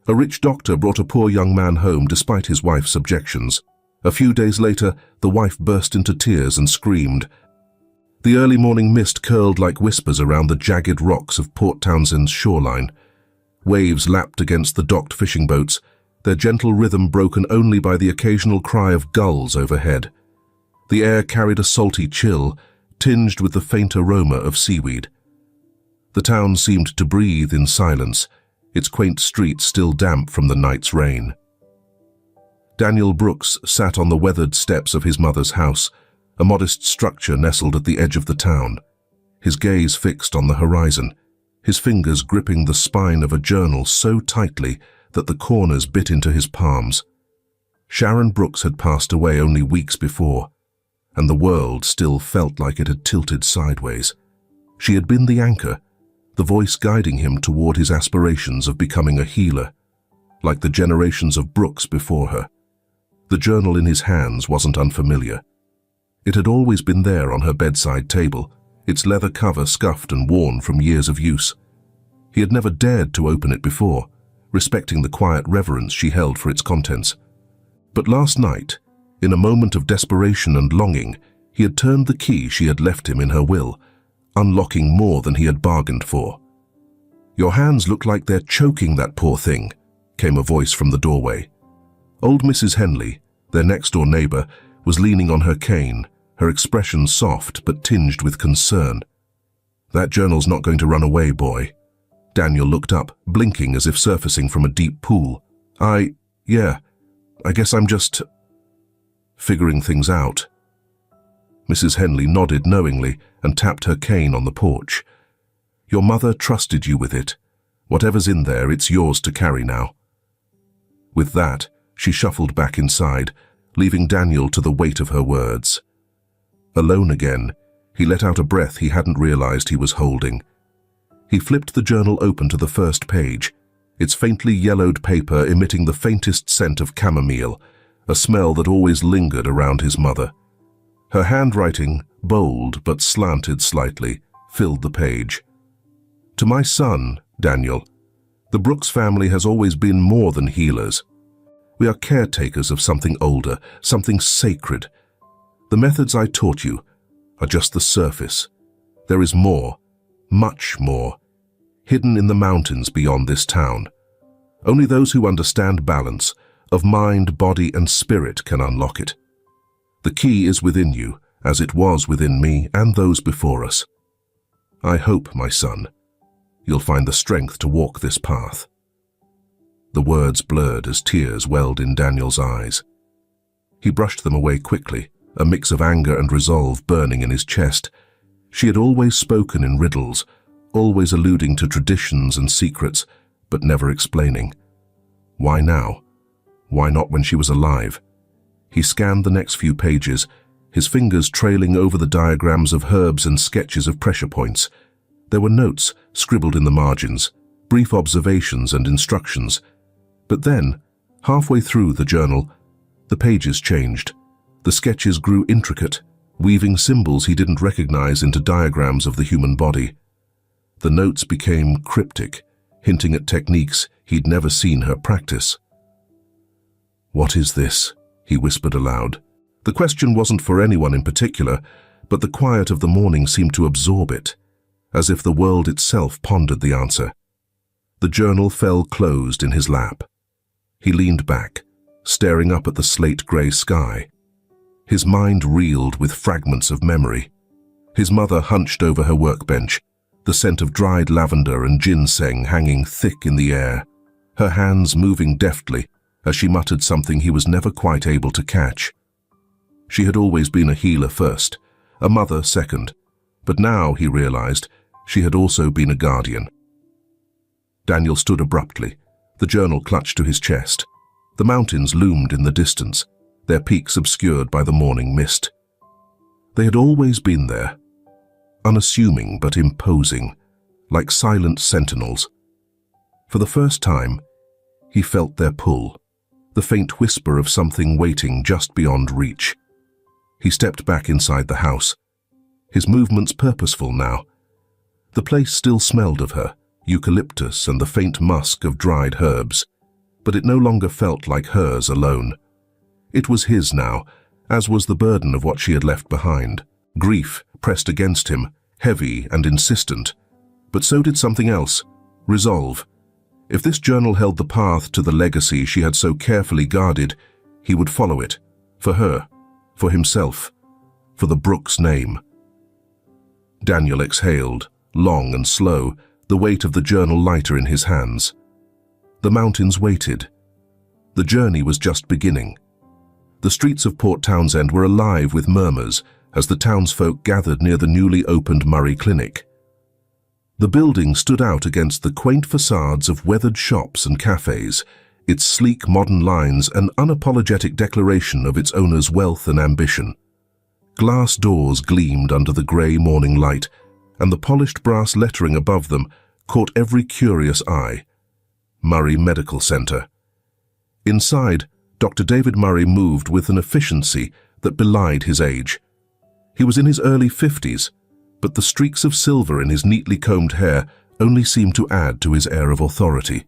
A rich doctor brought a poor young man home despite his wife's objections. A few days later, the wife burst into tears and screamed. The early morning mist curled like whispers around the jagged rocks of Port Townsend's shoreline. Waves lapped against the docked fishing boats, their gentle rhythm broken only by the occasional cry of gulls overhead. The air carried a salty chill, tinged with the faint aroma of seaweed. The town seemed to breathe in silence, its quaint streets still damp from the night's rain. Daniel Brooks sat on the weathered steps of his mother's house, a modest structure nestled at the edge of the town, his gaze fixed on the horizon, his fingers gripping the spine of a journal so tightly that the corners bit into his palms. Sharon Brooks had passed away only weeks before, and the world still felt like it had tilted sideways. She had been the anchor, the voice guiding him toward his aspirations of becoming a healer, like the generations of Brooks before her. The journal in his hands wasn't unfamiliar. It had always been there on her bedside table, its leather cover scuffed and worn from years of use. He had never dared to open it before, respecting the quiet reverence she held for its contents. But last night, in a moment of desperation and longing, he had turned the key she had left him in her will, unlocking more than he had bargained for. "Your hands look like they're choking that poor thing," came a voice from the doorway. Old Mrs. Henley, their next-door neighbor, was leaning on her cane, her expression soft but tinged with concern. "That journal's not going to run away, boy." Daniel looked up, blinking as if surfacing from a deep pool. Yeah, I guess I'm just figuring things out." Mrs. Henley nodded knowingly and tapped her cane on the porch. "Your mother trusted you with it. Whatever's in there, it's yours to carry now." With that, she shuffled back inside, leaving Daniel to the weight of her words. Alone again, he let out a breath he hadn't realized he was holding. He flipped the journal open to the first page, its faintly yellowed paper emitting the faintest scent of chamomile, a smell that always lingered around his mother. Her handwriting, bold but slanted slightly, filled the page. "To my son, Daniel, the Brooks family has always been more than healers. We are caretakers of something older, something sacred. The methods I taught you are just the surface. There is more, much more, hidden in the mountains beyond this town. Only those who understand balance of mind, body, and spirit can unlock it. The key is within you, as it was within me and those before us. I hope, my son, you'll find the strength to walk this path." The words blurred as tears welled in Daniel's eyes. He brushed them away quickly, a mix of anger and resolve burning in his chest. She had always spoken in riddles, always alluding to traditions and secrets, but never explaining. Why now? Why not when she was alive? He scanned the next few pages, his fingers trailing over the diagrams of herbs and sketches of pressure points. There were notes scribbled in the margins, brief observations and instructions. But then, halfway through the journal, the pages changed. The sketches grew intricate, weaving symbols he didn't recognize into diagrams of the human body. The notes became cryptic, hinting at techniques he'd never seen her practice. "What is this?" he whispered aloud. The question wasn't for anyone in particular, but the quiet of the morning seemed to absorb it, as if the world itself pondered the answer. The journal fell closed in his lap. He leaned back, staring up at the slate-grey sky. His mind reeled with fragments of memory. His mother hunched over her workbench, the scent of dried lavender and ginseng hanging thick in the air, her hands moving deftly as she muttered something he was never quite able to catch. She had always been a healer first, a mother second, but now, he realized, she had also been a guardian. Daniel stood abruptly, the journal clutched to his chest. The mountains loomed in the distance, their peaks obscured by the morning mist. They had always been there, unassuming but imposing, like silent sentinels. For the first time, he felt their pull, the faint whisper of something waiting just beyond reach. He stepped back inside the house, his movements purposeful now. The place still smelled of her, eucalyptus and the faint musk of dried herbs. but it no longer felt like hers alone. It was his now, as was the burden of what she had left behind. Grief pressed against him, heavy and insistent. But so did something else, resolve. If this journal held the path to the legacy she had so carefully guarded, he would follow it, for her, for himself, for the Brooks name. Daniel exhaled, long and slow, the weight of the journal lighter in his hands. The mountains waited. The journey was just beginning. The streets of Port Townsend were alive with murmurs as the townsfolk gathered near the newly opened Murray Clinic. The building stood out against the quaint facades of weathered shops and cafes, its sleek modern lines an unapologetic declaration of its owner's wealth and ambition. Glass doors gleamed under the grey morning light, and the polished brass lettering above them caught every curious eye. Murray Medical Center. Inside, Dr. David Murray moved with an efficiency that belied his age. He was in his early 50s, but the streaks of silver in his neatly combed hair only seemed to add to his air of authority.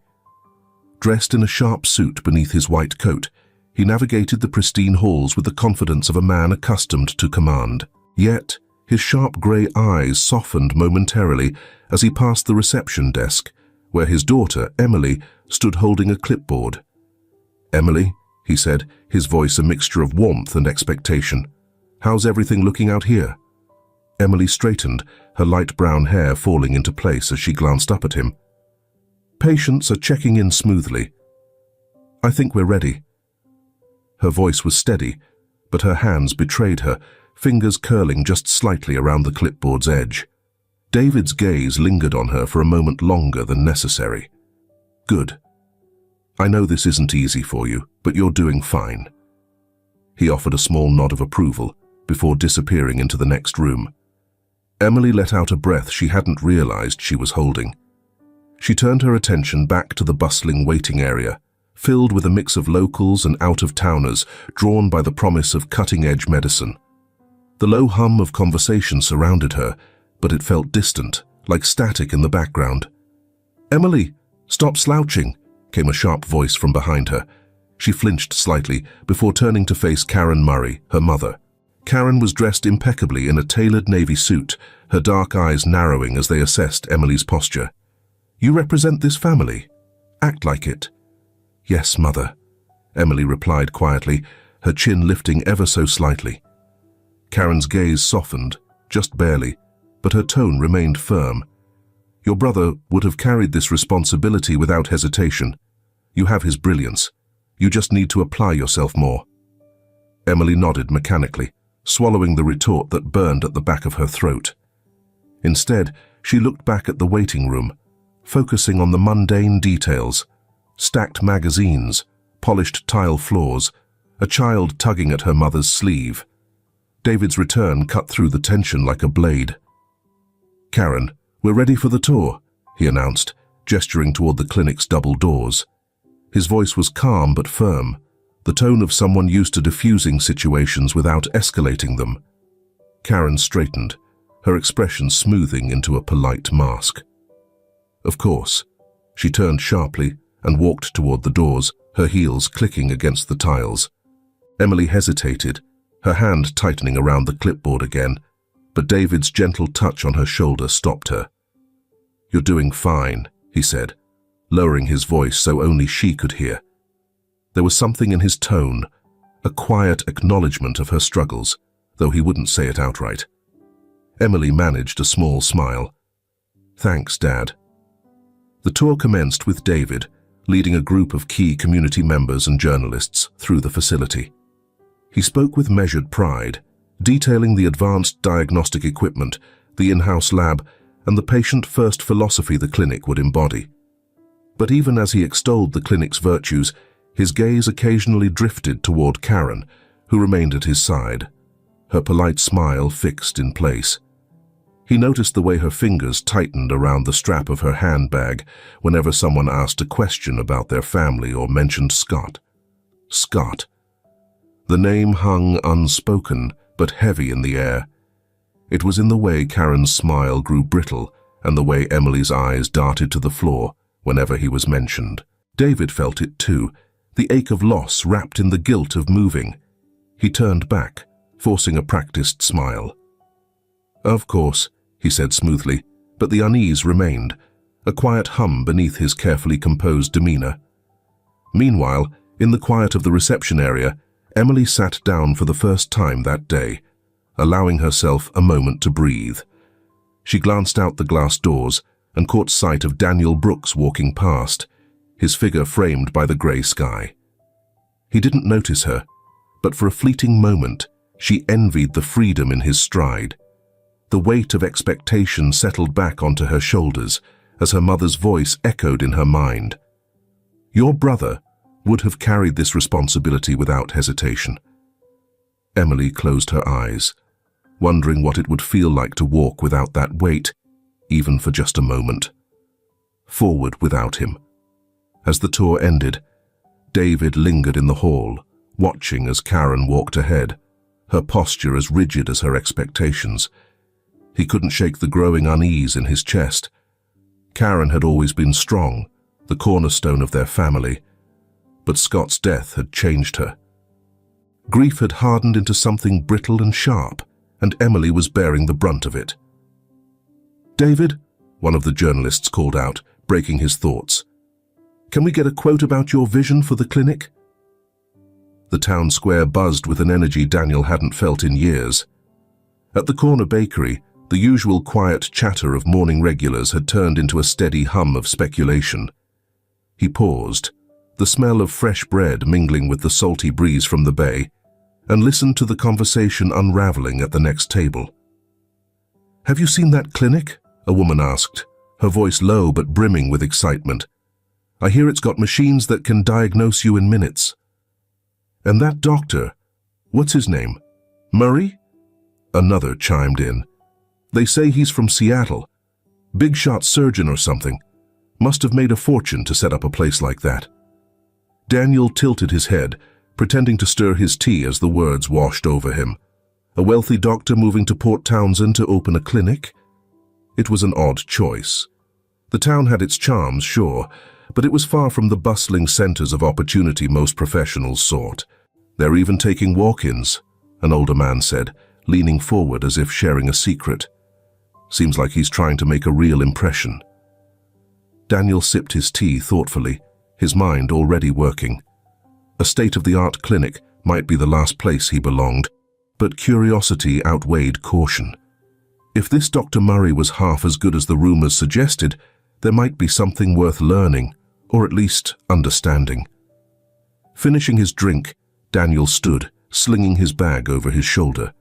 Dressed in a sharp suit beneath his white coat, he navigated the pristine halls with the confidence of a man accustomed to command. Yet, his sharp grey eyes softened momentarily as he passed the reception desk, where his daughter, Emily, stood holding a clipboard. "Emily," he said, his voice a mixture of warmth and expectation. "How's everything looking out here?" Emily straightened, her light brown hair falling into place as she glanced up at him. "Patients are checking in smoothly. I think we're ready." Her voice was steady, but her hands betrayed her, fingers curling just slightly around the clipboard's edge. David's gaze lingered on her for a moment longer than necessary. "Good. I know this isn't easy for you, but you're doing fine." He offered a small nod of approval before disappearing into the next room. Emily let out a breath she hadn't realized she was holding. She turned her attention back to the bustling waiting area, filled with a mix of locals and out-of-towners drawn by the promise of cutting-edge medicine. The low hum of conversation surrounded her, but it felt distant, like static in the background. "Emily, stop slouching," came a sharp voice from behind her. She flinched slightly before turning to face Karen Murray, her mother. Karen was dressed impeccably in a tailored navy suit, her dark eyes narrowing as they assessed Emily's posture. "You represent this family. Act like it." "Yes, Mother," Emily replied quietly, her chin lifting ever so slightly. Karen's gaze softened, just barely, but her tone remained firm. "Your brother would have carried this responsibility without hesitation. You have his brilliance. You just need to apply yourself more." Emily nodded mechanically, swallowing the retort that burned at the back of her throat. Instead, she looked back at the waiting room, focusing on the mundane details: stacked magazines, polished tile floors, a child tugging at her mother's sleeve. David's return cut through the tension like a blade. "Karen, we're ready for the tour," he announced, gesturing toward the clinic's double doors. His voice was calm but firm, the tone of someone used to diffusing situations without escalating them. Karen straightened, her expression smoothing into a polite mask. "Of course." She turned sharply and walked toward the doors, her heels clicking against the tiles. Emily hesitated, her hand tightening around the clipboard again, but David's gentle touch on her shoulder stopped her. "You're doing fine," he said, lowering his voice so only she could hear. There was something in his tone, a quiet acknowledgement of her struggles, though he wouldn't say it outright. Emily managed a small smile. "Thanks, Dad." The tour commenced with David, leading a group of key community members and journalists through the facility. He spoke with measured pride, detailing the advanced diagnostic equipment, the in-house lab, and the patient-first philosophy the clinic would embody. But even as he extolled the clinic's virtues, his gaze occasionally drifted toward Karen, who remained at his side, her polite smile fixed in place. He noticed the way her fingers tightened around the strap of her handbag whenever someone asked a question about their family or mentioned Scott. Scott. The name hung unspoken, but heavy in the air. It was in the way Karen's smile grew brittle and the way Emily's eyes darted to the floor whenever he was mentioned. David felt it too, the ache of loss wrapped in the guilt of moving. He turned back, forcing a practiced smile. "Of course," he said smoothly, but the unease remained, a quiet hum beneath his carefully composed demeanor. Meanwhile, in the quiet of the reception area, Emily sat down for the first time that day, allowing herself a moment to breathe. She glanced out the glass doors and caught sight of Daniel Brooks walking past, his figure framed by the grey sky. He didn't notice her, but for a fleeting moment, she envied the freedom in his stride. The weight of expectation settled back onto her shoulders as her mother's voice echoed in her mind. "Your brother would have carried this responsibility without hesitation." Emily closed her eyes, wondering what it would feel like to walk without that weight, even for just a moment. Forward without him. As the tour ended, David lingered in the hall, watching as Karen walked ahead, her posture as rigid as her expectations. He couldn't shake the growing unease in his chest. Karen had always been strong, the cornerstone of their family, but Scott's death had changed her. Grief had hardened into something brittle and sharp, and Emily was bearing the brunt of it. "David," one of the journalists called out, breaking his thoughts, "can we get a quote about your vision for the clinic?" The town square buzzed with an energy Daniel hadn't felt in years. At the corner bakery, the usual quiet chatter of morning regulars had turned into a steady hum of speculation. He paused, the smell of fresh bread mingling with the salty breeze from the bay, and listened to the conversation unraveling at the next table. "Have you seen that clinic?" a woman asked, her voice low but brimming with excitement. "I hear it's got machines that can diagnose you in minutes." "And that doctor, what's his name? Murray?" Another chimed in. "They say he's from Seattle. Big shot surgeon or something. Must have made a fortune to set up a place like that." Daniel tilted his head, pretending to stir his tea as the words washed over him. A wealthy doctor moving to Port Townsend to open a clinic? It was an odd choice. The town had its charms, sure, but it was far from the bustling centers of opportunity most professionals sought. "They're even taking walk-ins," an older man said, leaning forward as if sharing a secret. "Seems like he's trying to make a real impression." Daniel sipped his tea thoughtfully, his mind already working. A state-of-the-art clinic might be the last place he belonged, but curiosity outweighed caution. If this Dr. Murray was half as good as the rumors suggested, there might be something worth learning, or at least understanding. Finishing his drink, Daniel stood, slinging his bag over his shoulder.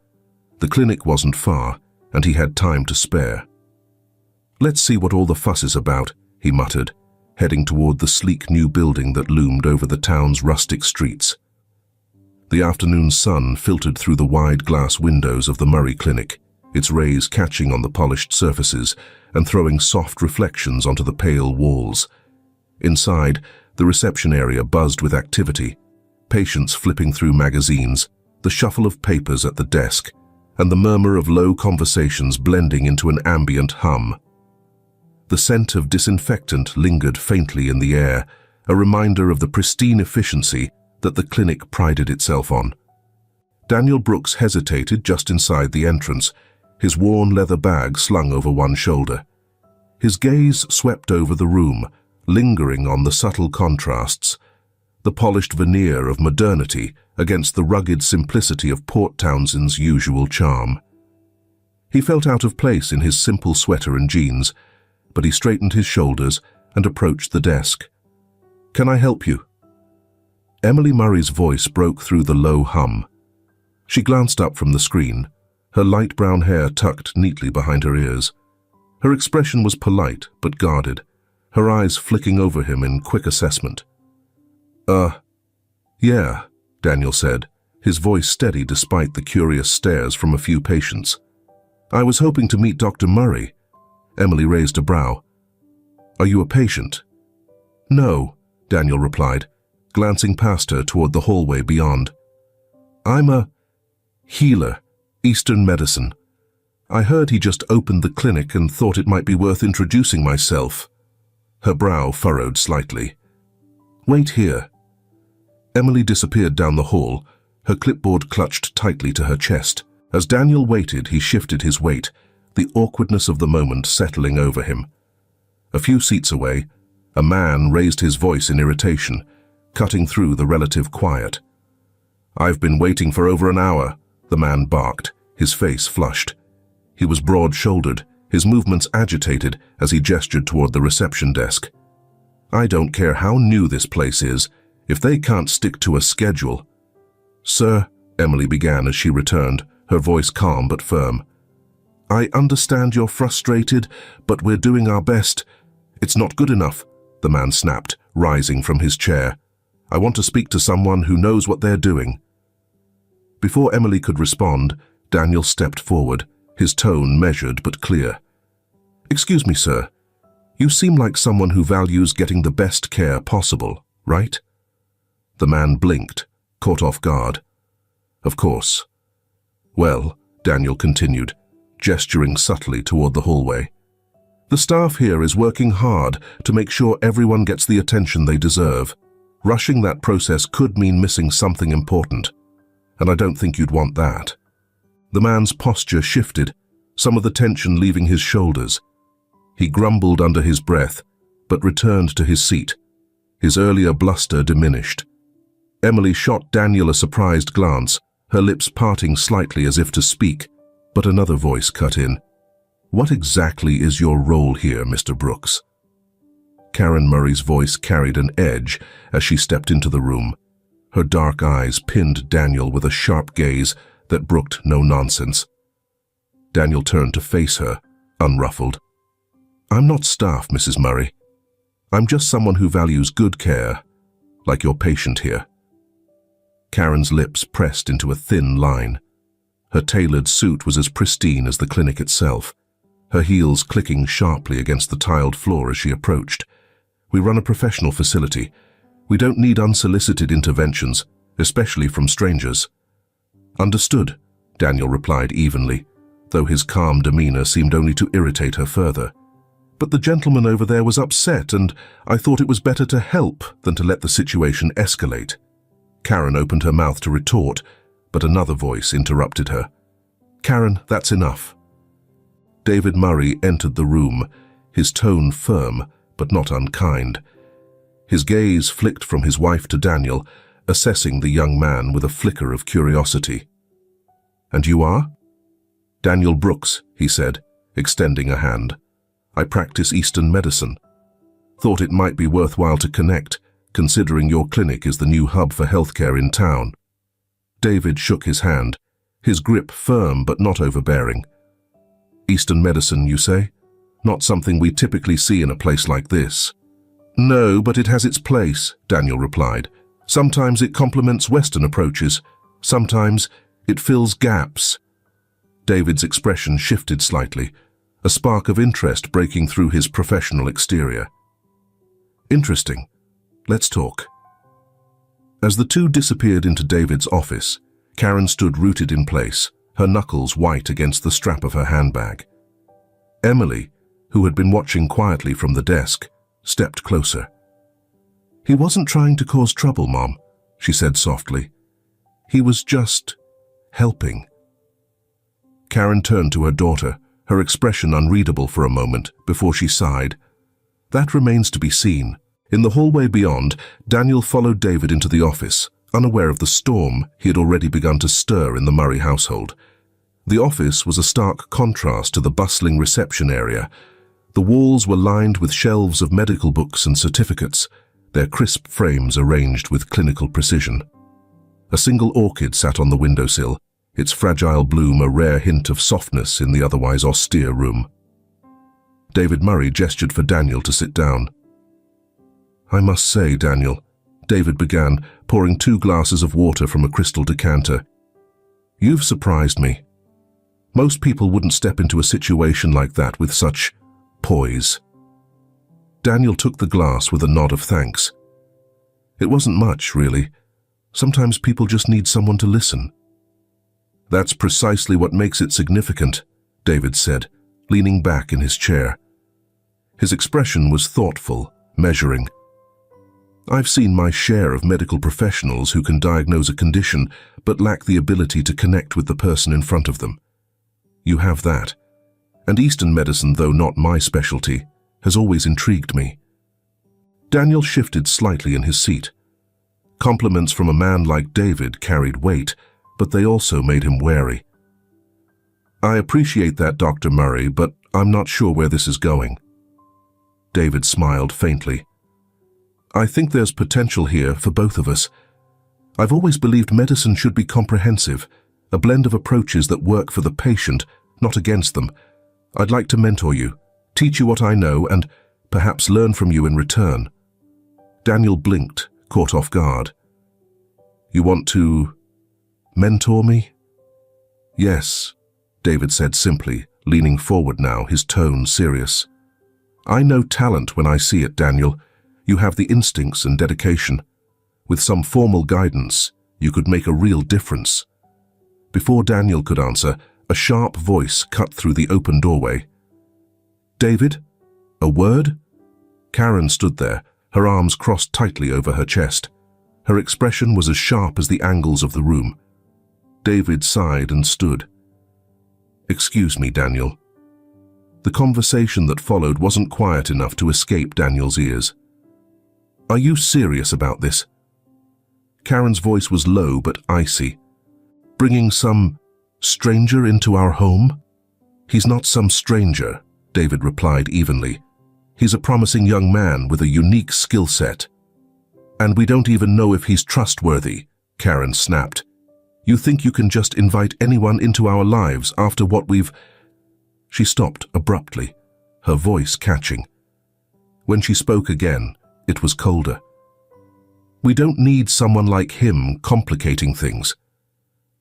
The clinic wasn't far, and he had time to spare. "Let's see what all the fuss is about," he muttered, heading toward the sleek new building that loomed over the town's rustic streets. The afternoon sun filtered through the wide glass windows of the Murray Clinic, its rays catching on the polished surfaces and throwing soft reflections onto the pale walls. Inside, the reception area buzzed with activity, patients flipping through magazines, the shuffle of papers at the desk, and the murmur of low conversations blending into an ambient hum. The scent of disinfectant lingered faintly in the air, a reminder of the pristine efficiency that the clinic prided itself on. Daniel Brooks hesitated just inside the entrance, his worn leather bag slung over one shoulder. His gaze swept over the room, lingering on the subtle contrasts, the polished veneer of modernity against the rugged simplicity of Port Townsend's usual charm. He felt out of place in his simple sweater and jeans, but he straightened his shoulders and approached the desk. "Can I help you?" Emily Murray's voice broke through the low hum. She glanced up from the screen, her light brown hair tucked neatly behind her ears. Her expression was polite but guarded, her eyes flicking over him in quick assessment. Yeah," Daniel said, his voice steady despite the curious stares from a few patients. "I was hoping to meet Dr. Murray." Emily raised a brow. "Are you a patient?" "No," Daniel replied, glancing past her toward the hallway beyond. "I'm a healer, Eastern medicine. I heard he just opened the clinic and thought it might be worth introducing myself." Her brow furrowed slightly. Wait here." Emily disappeared down the hall, her clipboard clutched tightly to her chest. As Daniel waited, he shifted his weight, the awkwardness of the moment settling over him. A few seats away, a man raised his voice in irritation, cutting through the relative quiet. "I've been waiting for over an hour," the man barked, his face flushed. He was broad-shouldered, his movements agitated as he gestured toward the reception desk. "I don't care how new this place is, if they can't stick to a schedule." "Sir," Emily began as she returned, her voice calm but firm. "I understand you're frustrated, but we're doing our best." "It's not good enough," the man snapped, rising from his chair. "I want to speak to someone who knows what they're doing." Before Emily could respond, Daniel stepped forward, his tone measured but clear. "Excuse me, sir. You seem like someone who values getting the best care possible, right?" The man blinked, caught off guard. "Of course." "Well," Daniel continued, gesturing subtly toward the hallway, "the staff here is working hard to make sure everyone gets the attention they deserve. Rushing that process could mean missing something important, and I don't think you'd want that." The man's posture shifted, some of the tension leaving his shoulders. He grumbled under his breath, but returned to his seat. His earlier bluster diminished. Emily shot Daniel a surprised glance, her lips parting slightly as if to speak, but another voice cut in. "What exactly is your role here, Mr. Brooks?" Karen Murray's voice carried an edge as she stepped into the room. Her dark eyes pinned Daniel with a sharp gaze that brooked no nonsense. Daniel turned to face her, unruffled. "I'm not staff, Mrs. Murray. I'm just someone who values good care, like your patient here." Karen's lips pressed into a thin line. Her tailored suit was as pristine as the clinic itself, her heels clicking sharply against the tiled floor as she approached. "We run a professional facility. We don't need unsolicited interventions, especially from strangers." "Understood," Daniel replied evenly, though his calm demeanor seemed only to irritate her further. "But the gentleman over there was upset, and I thought it was better to help than to let the situation escalate." Karen opened her mouth to retort, but another voice interrupted her. "Karen, that's enough." David Murray entered the room, his tone firm but not unkind. His gaze flicked from his wife to Daniel, assessing the young man with a flicker of curiosity. "And you are?" "Daniel Brooks," he said, extending a hand. "I practice Eastern medicine. Thought it might be worthwhile to connect, considering your clinic is the new hub for healthcare in town." David shook his hand, his grip firm but not overbearing. "Eastern medicine, you say? Not something we typically see in a place like this." "No, but it has its place," Daniel replied. "Sometimes it complements Western approaches. Sometimes it fills gaps." David's expression shifted slightly, a spark of interest breaking through his professional exterior. "Interesting. Let's talk." As the two disappeared into David's office, Karen stood rooted in place, her knuckles white against the strap of her handbag. Emily, who had been watching quietly from the desk, stepped closer. "He wasn't trying to cause trouble, Mom," she said softly. "He was just helping." Karen turned to her daughter, her expression unreadable for a moment before she sighed. "That remains to be seen." In the hallway beyond, Daniel followed David into the office, unaware of the storm he had already begun to stir in the Murray household. The office was a stark contrast to the bustling reception area. The walls were lined with shelves of medical books and certificates, their crisp frames arranged with clinical precision. A single orchid sat on the windowsill, its fragile bloom a rare hint of softness in the otherwise austere room. David Murray gestured for Daniel to sit down. "I must say, Daniel," David began, pouring 2 glasses of water from a crystal decanter, "you've surprised me. Most people wouldn't step into a situation like that with such poise." Daniel took the glass with a nod of thanks. "It wasn't much, really. Sometimes people just need someone to listen." "That's precisely what makes it significant," David said, leaning back in his chair. His expression was thoughtful, measuring. I've seen my share of medical professionals who can diagnose a condition but lack the ability to connect with the person in front of them. You have that. And Eastern medicine, though not my specialty, has always intrigued me. Daniel shifted slightly in his seat. Compliments from a man like David carried weight, but they also made him wary. I appreciate that, Dr. Murray, but I'm not sure where this is going. David smiled faintly. I think there's potential here for both of us. I've always believed medicine should be comprehensive, a blend of approaches that work for the patient, not against them. I'd like to mentor you, teach you what I know, and perhaps learn from you in return. Daniel blinked, caught off guard. You want to mentor me? Yes, David said simply, leaning forward now, his tone serious. I know talent when I see it, Daniel. You have the instincts and dedication. With some formal guidance, you could make a real difference. Before Daniel could answer, a sharp voice cut through the open doorway. David? A word? Karen stood there, her arms crossed tightly over her chest. Her expression was as sharp as the angles of the room. David sighed and stood. Excuse me, Daniel. The conversation that followed wasn't quiet enough to escape Daniel's ears. Are you serious about this? Karen's voice was low but icy. Bringing some stranger into our home? He's not some stranger, David replied evenly. He's a promising young man with a unique skill set. And we don't even know if he's trustworthy, Karen snapped. You think you can just invite anyone into our lives after what we've... She stopped abruptly, her voice catching. When she spoke again, it was colder. We don't need someone like him complicating things.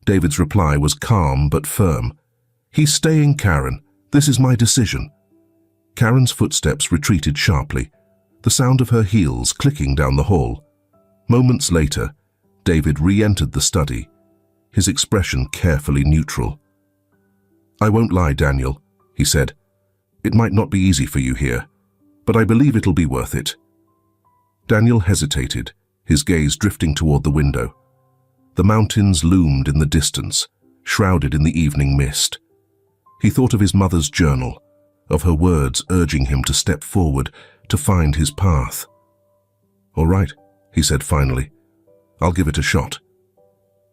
David's reply was calm but firm. He's staying, Karen. This is my decision. Karen's footsteps retreated sharply, the sound of her heels clicking down the hall. Moments later, David re-entered the study, his expression carefully neutral. I won't lie, Daniel, he said. It might not be easy for you here, but I believe it'll be worth it. Daniel hesitated, his gaze drifting toward the window. The mountains loomed in the distance, shrouded in the evening mist. He thought of his mother's journal, of her words urging him to step forward, to find his path. All right, he said finally. I'll give it a shot.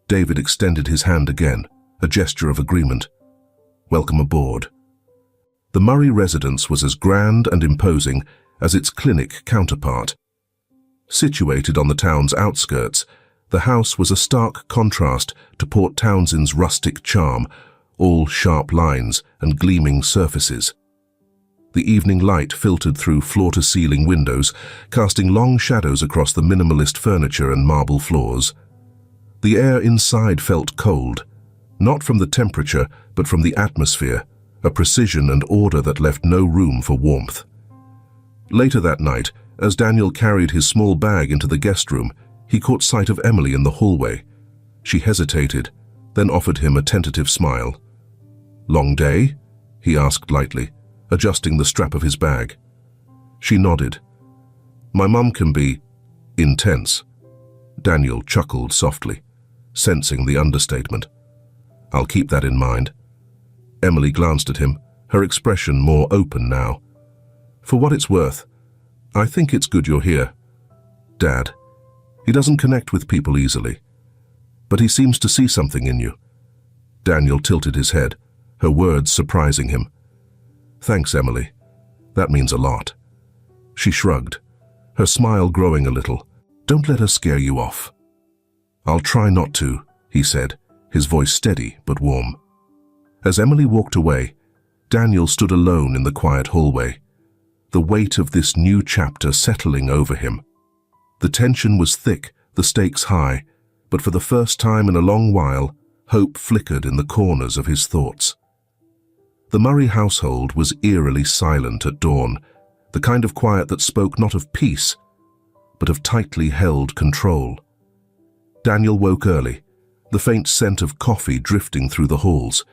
David extended his hand again, a gesture of agreement. Welcome aboard. The Murray residence was as grand and imposing as its clinic counterpart. Situated on the town's outskirts, the house was a stark contrast to Port Townsend's rustic charm, all sharp lines and gleaming surfaces. The evening light filtered through floor-to-ceiling windows, casting long shadows across the minimalist furniture and marble floors. The air inside felt cold, not from the temperature, but from the atmosphere, a precision and order that left no room for warmth. Later that night, as Daniel carried his small bag into the guest room, he caught sight of Emily in the hallway. She hesitated, then offered him a tentative smile. Long day? He asked lightly, adjusting the strap of his bag. She nodded. My mum can be intense. Daniel chuckled softly, sensing the understatement. I'll keep that in mind. Emily glanced at him, her expression more open now. For what it's worth, I think it's good you're here. Dad, he doesn't connect with people easily, but he seems to see something in you. Daniel tilted his head, her words surprising him. Thanks, Emily. That means a lot. She shrugged, her smile growing a little. Don't let her scare you off. I'll try not to, he said, his voice steady but warm. As Emily walked away, Daniel stood alone in the quiet hallway, the weight of this new chapter settling over him. The tension was thick, the stakes high, but for the first time in a long while, hope flickered in the corners of his thoughts. The Murray household was eerily silent at dawn, the kind of quiet that spoke not of peace, but of tightly held control. Daniel woke early, the faint scent of coffee drifting through the halls.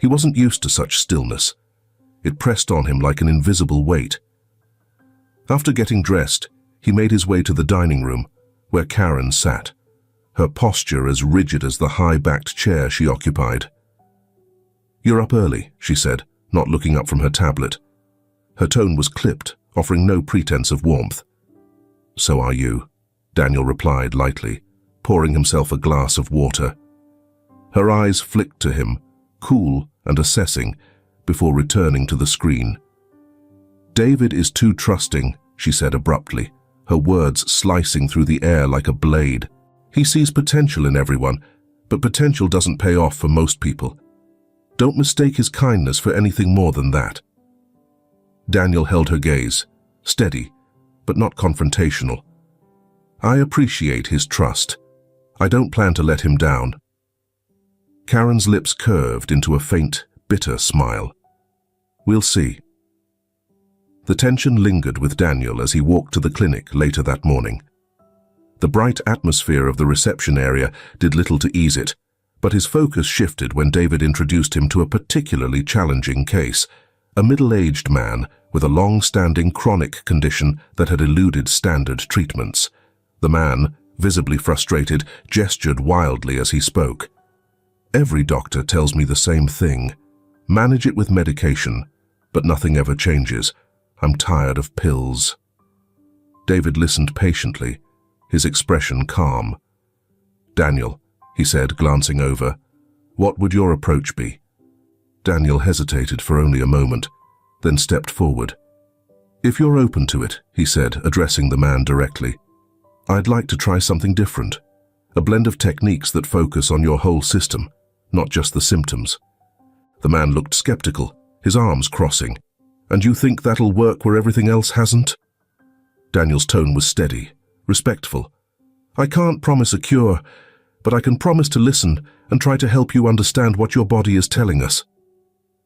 He wasn't used to such stillness. It pressed on him like an invisible weight. After getting dressed, He made his way to the dining room, where Karen sat, her posture as rigid as the high-backed chair she occupied. "You're up early," she said, not looking up from her tablet. Her tone was clipped, offering no pretense of warmth. "So are you," Daniel replied lightly, pouring himself a glass of water. Her eyes flicked to him, cool and assessing, before returning to the screen. "David is too trusting," she said abruptly, her words slicing through the air like a blade. "He sees potential in everyone, but potential doesn't pay off for most people. Don't mistake his kindness for anything more than that." Daniel held her gaze, steady, but not confrontational. "I appreciate his trust. I don't plan to let him down." Karen's lips curved into a faint, bitter smile. "We'll see." The tension lingered with Daniel as he walked to the clinic later that morning. The bright atmosphere of the reception area did little to ease it, but his focus shifted when David introduced him to a particularly challenging case, a middle-aged man with a long-standing chronic condition that had eluded standard treatments. The man, visibly frustrated, gestured wildly as he spoke. "Every doctor tells me the same thing. Manage it with medication, but nothing ever changes. I'm tired of pills." David listened patiently, his expression calm. "Daniel," he said, glancing over, "what would your approach be?" Daniel hesitated for only a moment, then stepped forward. "If you're open to it," he said, addressing the man directly, "I'd like to try something different, a blend of techniques that focus on your whole system, not just the symptoms." The man looked skeptical, his arms crossing. "And you think that'll work where everything else hasn't?" Daniel's tone was steady, respectful. "I can't promise a cure, but I can promise to listen and try to help you understand what your body is telling us."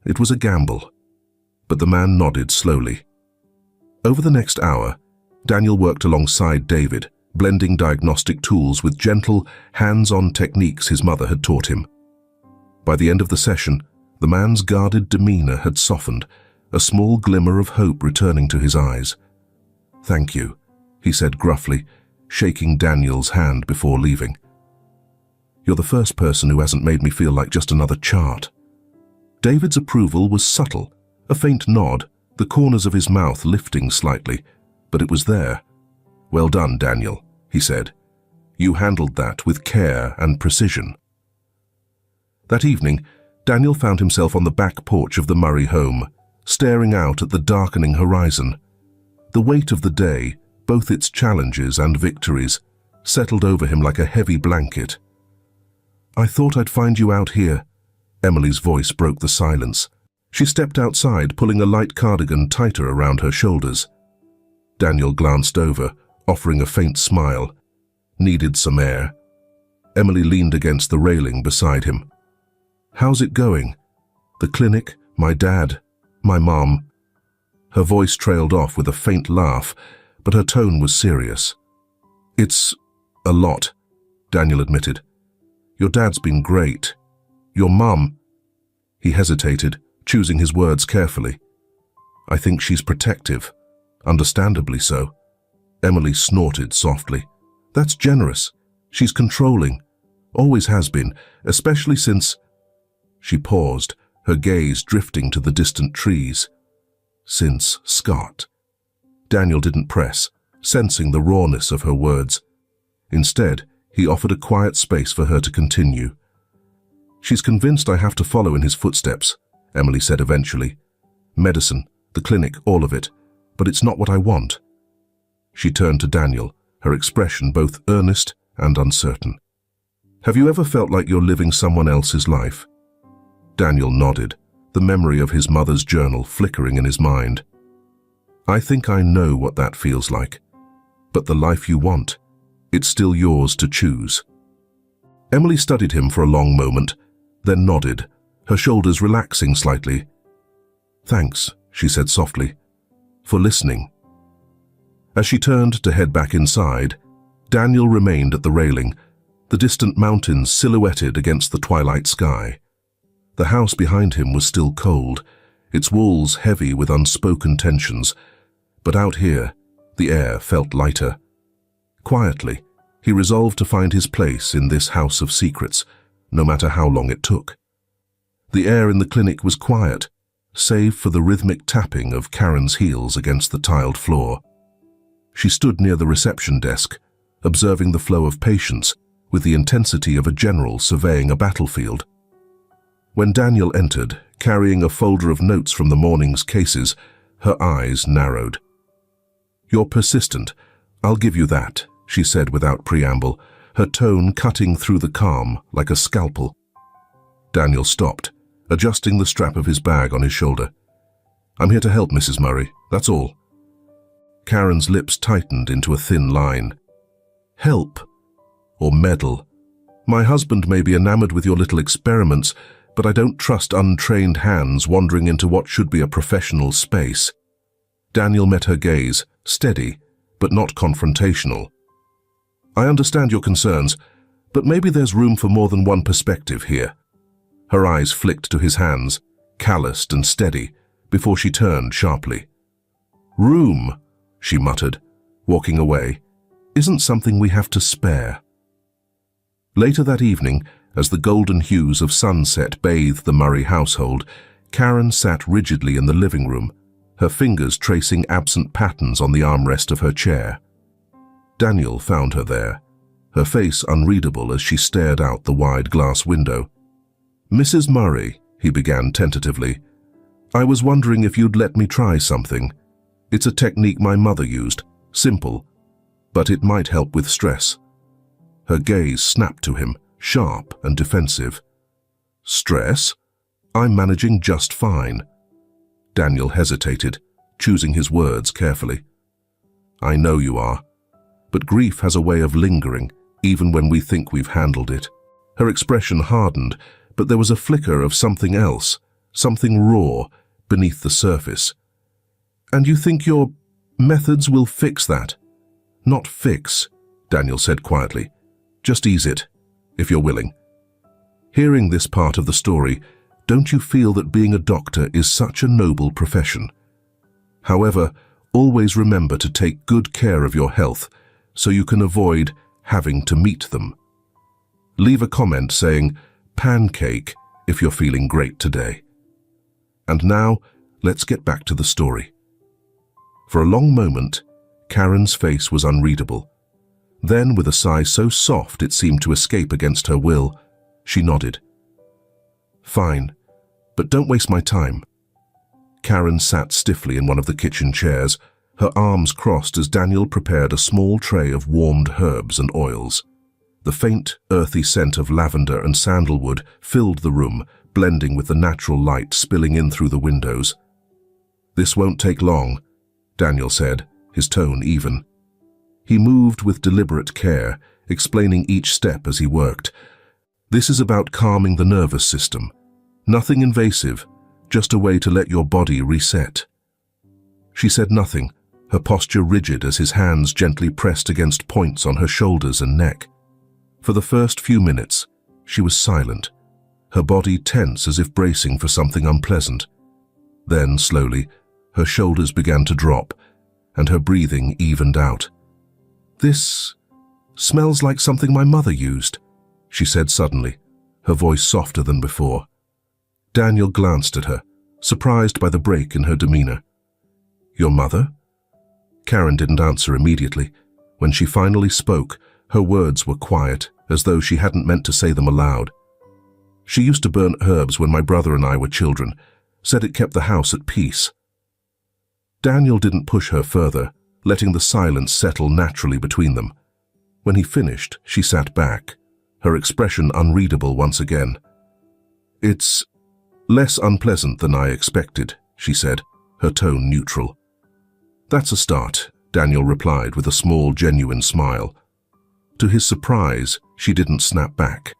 It was a gamble, but the man nodded slowly. Over the next hour, Daniel worked alongside David, blending diagnostic tools with gentle, hands-on techniques his mother had taught him. By the end of the session, the man's guarded demeanor had softened, a small glimmer of hope returning to his eyes. "Thank you," he said gruffly, shaking Daniel's hand before leaving. "You're the first person who hasn't made me feel like just another chart." David's approval was subtle, a faint nod, the corners of his mouth lifting slightly, but it was there. "Well done, Daniel," he said. "You handled that with care and precision." That evening, Daniel found himself on the back porch of the Murray home, staring out at the darkening horizon. The weight of the day, both its challenges and victories, settled over him like a heavy blanket. "I thought I'd find you out here." Emily's voice broke the silence. She stepped outside, pulling a light cardigan tighter around her shoulders. Daniel glanced over, offering a faint smile. "Needed some air." Emily leaned against the railing beside him. "How's it going?" "The clinic, my dad, my mom." Her voice trailed off with a faint laugh, but her tone was serious. "It's a lot," Daniel admitted. "Your dad's been great. Your mum—" He hesitated, choosing his words carefully. "I think she's protective. Understandably so." Emily snorted softly. "That's generous. She's controlling. Always has been, especially since—" She paused, her gaze drifting to the distant trees. "Since Scott." Daniel didn't press, sensing the rawness of her words. Instead, he offered a quiet space for her to continue. "She's convinced I have to follow in his footsteps," Emily said eventually. "Medicine, the clinic, all of it. But it's not what I want." She turned to Daniel, her expression both earnest and uncertain. "Have you ever felt like you're living someone else's life?" Daniel nodded, the memory of his mother's journal flickering in his mind. "I think I know what that feels like. But the life you want, it's still yours to choose." Emily studied him for a long moment, then nodded, her shoulders relaxing slightly. "Thanks," she said softly, "for listening." As she turned to head back inside, Daniel remained at the railing, the distant mountains silhouetted against the twilight sky. The house behind him was still cold, its walls heavy with unspoken tensions, but out here, The air felt lighter. Quietly, he resolved to find his place in this house of secrets, no matter how long it took. The air in the clinic was quiet, save for the rhythmic tapping of Karen's heels against the tiled floor. She stood near the reception desk, observing the flow of patients with the intensity of a general surveying a battlefield. When Daniel entered, carrying a folder of notes from the morning's cases, her eyes narrowed. "You're persistent, I'll give you that," she said without preamble, her tone cutting through the calm like a scalpel. Daniel stopped, adjusting the strap of his bag on his shoulder. "I'm here to help, Mrs. Murray, that's all." Karen's lips tightened into a thin line. "Help? Or meddle? My husband may be enamored with your little experiments, but I don't trust untrained hands wandering into what should be a professional space." Daniel met her gaze, steady, but not confrontational. "I understand your concerns, but maybe there's room for more than one perspective here." Her eyes flicked to his hands, calloused and steady, before she turned sharply. "Room," she muttered, walking away, "isn't something we have to spare." Later that evening, as the golden hues of sunset bathed the Murray household, Karen sat rigidly in the living room, her fingers tracing absent patterns on the armrest of her chair. Daniel found her there, her face unreadable as she stared out the wide glass window. "Mrs. Murray," he began tentatively, "I was wondering if you'd let me try something. It's a technique my mother used, simple, but it might help with stress." Her gaze snapped to him, sharp and defensive. "Stress? I'm managing just fine." Daniel hesitated, choosing his words carefully. "I know you are, but grief has a way of lingering, even when we think we've handled it." Her expression hardened, but there was a flicker of something else, something raw, beneath the surface. "And you think your methods will fix that?" "Not fix," Daniel said quietly. "Just ease it, if you're willing." Hearing this part of the story, don't you feel that being a doctor is such a noble profession? However, always remember to take good care of your health so you can avoid having to meet them. Leave a comment saying, "pancake," if you're feeling great today. And now, let's get back to the story. For a long moment, Karen's face was unreadable. Then, with a sigh so soft it seemed to escape against her will, she nodded. "Fine, but don't waste my time." Karen sat stiffly in one of the kitchen chairs, her arms crossed as Daniel prepared a small tray of warmed herbs and oils. The faint, earthy scent of lavender and sandalwood filled the room, blending with the natural light spilling in through the windows. "This won't take long," Daniel said, his tone even. He moved with deliberate care, explaining each step as he worked. "This is about calming the nervous system. Nothing invasive, just a way to let your body reset." She said nothing, her posture rigid as his hands gently pressed against points on her shoulders and neck. For the first few minutes, she was silent, her body tense as if bracing for something unpleasant. Then, slowly, her shoulders began to drop, and her breathing evened out. "This smells like something my mother used," she said suddenly, her voice softer than before. Daniel glanced at her, surprised by the break in her demeanor. "Your mother?" Karen didn't answer immediately. When she finally spoke, her words were quiet, as though she hadn't meant to say them aloud. "She used to burn herbs when my brother and I were children, said it kept the house at peace." Daniel didn't push her further, letting the silence settle naturally between them. When he finished, she sat back, her expression unreadable once again. "It's less unpleasant than I expected," she said, her tone neutral. "That's a start," Daniel replied with a small, genuine smile. To his surprise, she didn't snap back.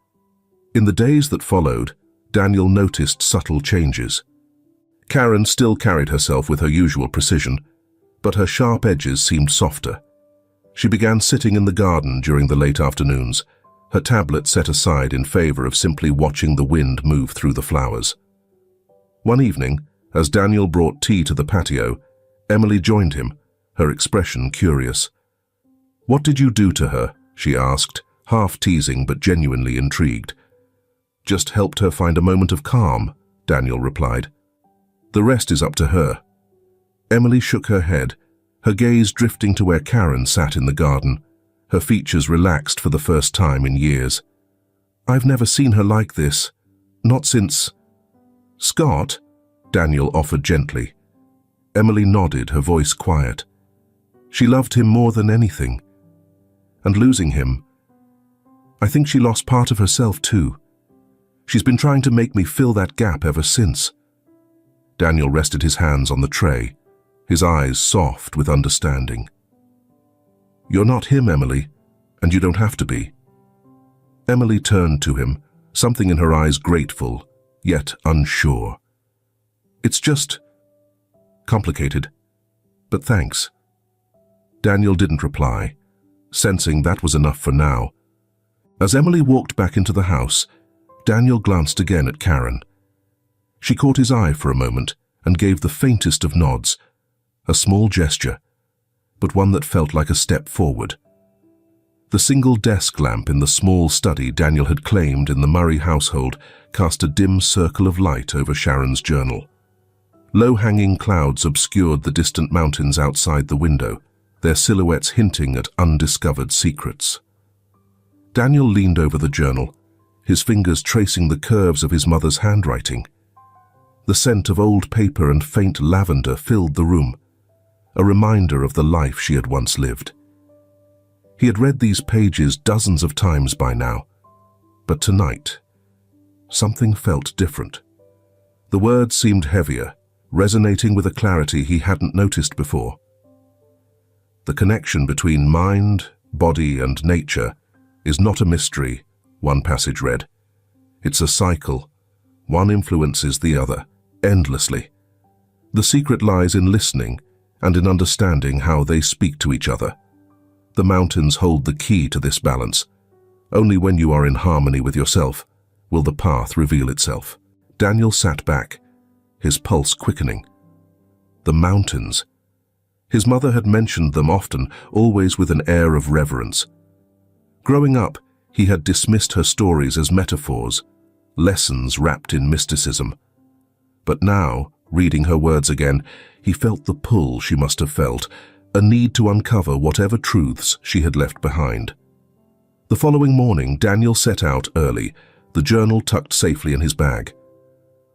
In the days that followed, Daniel noticed subtle changes. Karen still carried herself with her usual precision, but her sharp edges seemed softer. She began sitting in the garden during the late afternoons, her tablet set aside in favor of simply watching the wind move through the flowers. One evening, as Daniel brought tea to the patio, Emily joined him, her expression curious. "What did you do to her?" she asked, half teasing but genuinely intrigued. "Just helped her find a moment of calm," Daniel replied. "The rest is up to her." Emily shook her head, her gaze drifting to where Karen sat in the garden, her features relaxed for the first time in years. "I've never seen her like this. Not since—" "Scott?" Daniel offered gently. Emily nodded, her voice quiet. She loved him more than anything. And losing him, I think she lost part of herself too. She's been trying to make me fill that gap ever since. Daniel rested his hands on the tray, his eyes soft with understanding. "You're not him, Emily, and you don't have to be." Emily turned to him, something in her eyes grateful, yet unsure. "It's just complicated, but thanks." Daniel didn't reply, sensing that was enough for now. As Emily walked back into the house, Daniel glanced again at Karen. She caught his eye for a moment and gave the faintest of nods, a small gesture, but one that felt like a step forward. The single desk lamp in the small study Daniel had claimed in the Murray household cast a dim circle of light over Sharon's journal. Low-hanging clouds obscured the distant mountains outside the window, their silhouettes hinting at undiscovered secrets. Daniel leaned over the journal, his fingers tracing the curves of his mother's handwriting. The scent of old paper and faint lavender filled the room, a reminder of the life she had once lived. He had read these pages dozens of times by now, but tonight, something felt different. The words seemed heavier, resonating with a clarity he hadn't noticed before. The connection between mind, body, and nature is not a mystery, one passage read. It's a cycle. One influences the other, endlessly. The secret lies in listening and in understanding how they speak to each other. The mountains hold the key to this balance. Only when you are in harmony with yourself will the path reveal itself. Daniel sat back, his pulse quickening. The mountains. His mother had mentioned them often, always with an air of reverence. Growing up, he had dismissed her stories as metaphors, lessons wrapped in mysticism. But now, reading her words again, he felt the pull she must have felt, a need to uncover whatever truths she had left behind. The following morning, Daniel set out early, the journal tucked safely in his bag.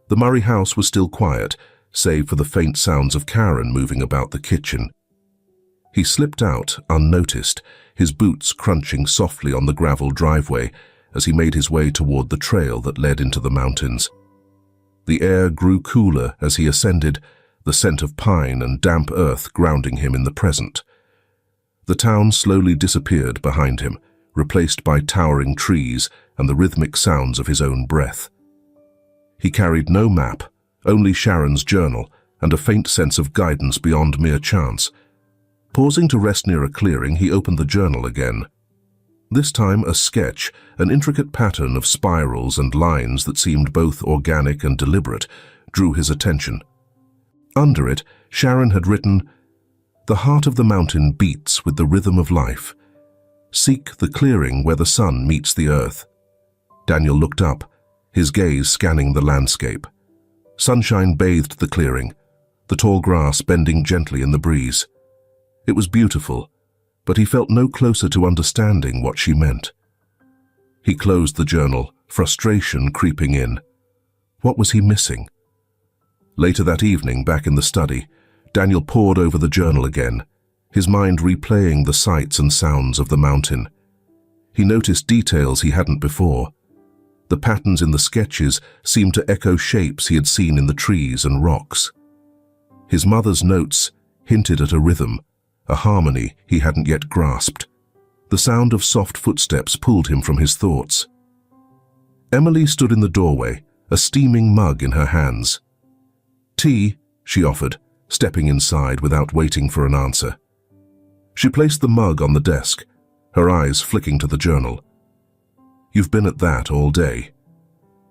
The Murray house was still quiet, save for the faint sounds of Karen moving about the kitchen. He slipped out, unnoticed, his boots crunching softly on the gravel driveway as he made his way toward the trail that led into the mountains. The air grew cooler as he ascended, the scent of pine and damp earth grounding him in the present. The town slowly disappeared behind him, replaced by towering trees and the rhythmic sounds of his own breath. He carried no map, only Sharon's journal and a faint sense of guidance beyond mere chance. Pausing to rest near a clearing, he opened the journal again. This time a sketch, an intricate pattern of spirals and lines that seemed both organic and deliberate, drew his attention. Under it, Sharon had written, "The heart of the mountain beats with the rhythm of life. Seek the clearing where the sun meets the earth." Daniel looked up, his gaze scanning the landscape. Sunshine bathed the clearing, the tall grass bending gently in the breeze. It was beautiful, but he felt no closer to understanding what she meant. He closed the journal, frustration creeping in. What was he missing? Later that evening, back in the study, Daniel pored over the journal again, his mind replaying the sights and sounds of the mountain. He noticed details he hadn't before. The patterns in the sketches seemed to echo shapes he had seen in the trees and rocks. His mother's notes hinted at a rhythm, a harmony he hadn't yet grasped. The sound of soft footsteps pulled him from his thoughts. Emily stood in the doorway, a steaming mug in her hands. "Tea," she offered, stepping inside without waiting for an answer. She placed the mug on the desk, her eyes flicking to the journal. "You've been at that all day."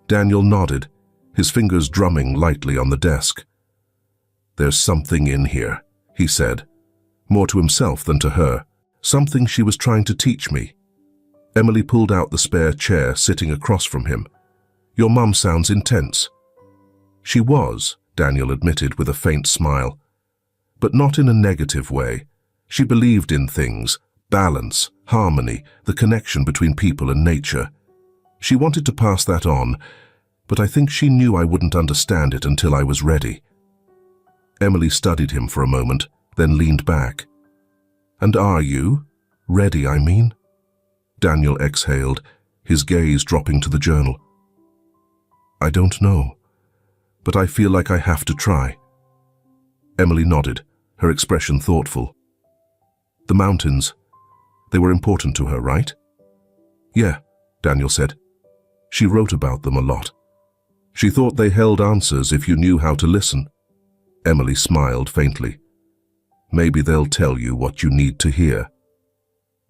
Daniel nodded, his fingers drumming lightly on the desk. "There's something in here," he said, more to himself than to her, something she was trying to teach me. Emily pulled out the spare chair sitting across from him. Your mum sounds intense. She was, Daniel admitted with a faint smile. But not in a negative way. She believed in things, balance, harmony, the connection between people and nature. She wanted to pass that on, but I think she knew I wouldn't understand it until I was ready. Emily studied him for a moment, then leaned back. And are you? Ready, I mean? Daniel exhaled, his gaze dropping to the journal. I don't know, but I feel like I have to try. Emily nodded, her expression thoughtful. The mountains, they were important to her, right? Yeah, Daniel said. She wrote about them a lot. She thought they held answers if you knew how to listen. Emily smiled faintly. Maybe they'll tell you what you need to hear.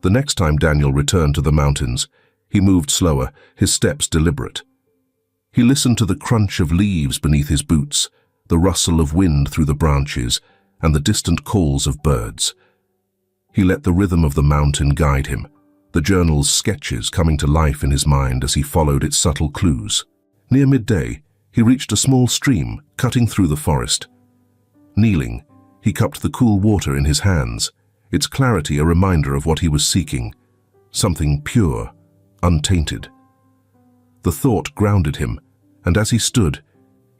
The next time Daniel returned to the mountains, he moved slower, his steps deliberate. He listened to the crunch of leaves beneath his boots, the rustle of wind through the branches, and the distant calls of birds. He let the rhythm of the mountain guide him, the journal's sketches coming to life in his mind as he followed its subtle clues. Near midday, he reached a small stream cutting through the forest. Kneeling, he cupped the cool water in his hands, its clarity a reminder of what he was seeking, something pure, untainted. The thought grounded him, and as he stood,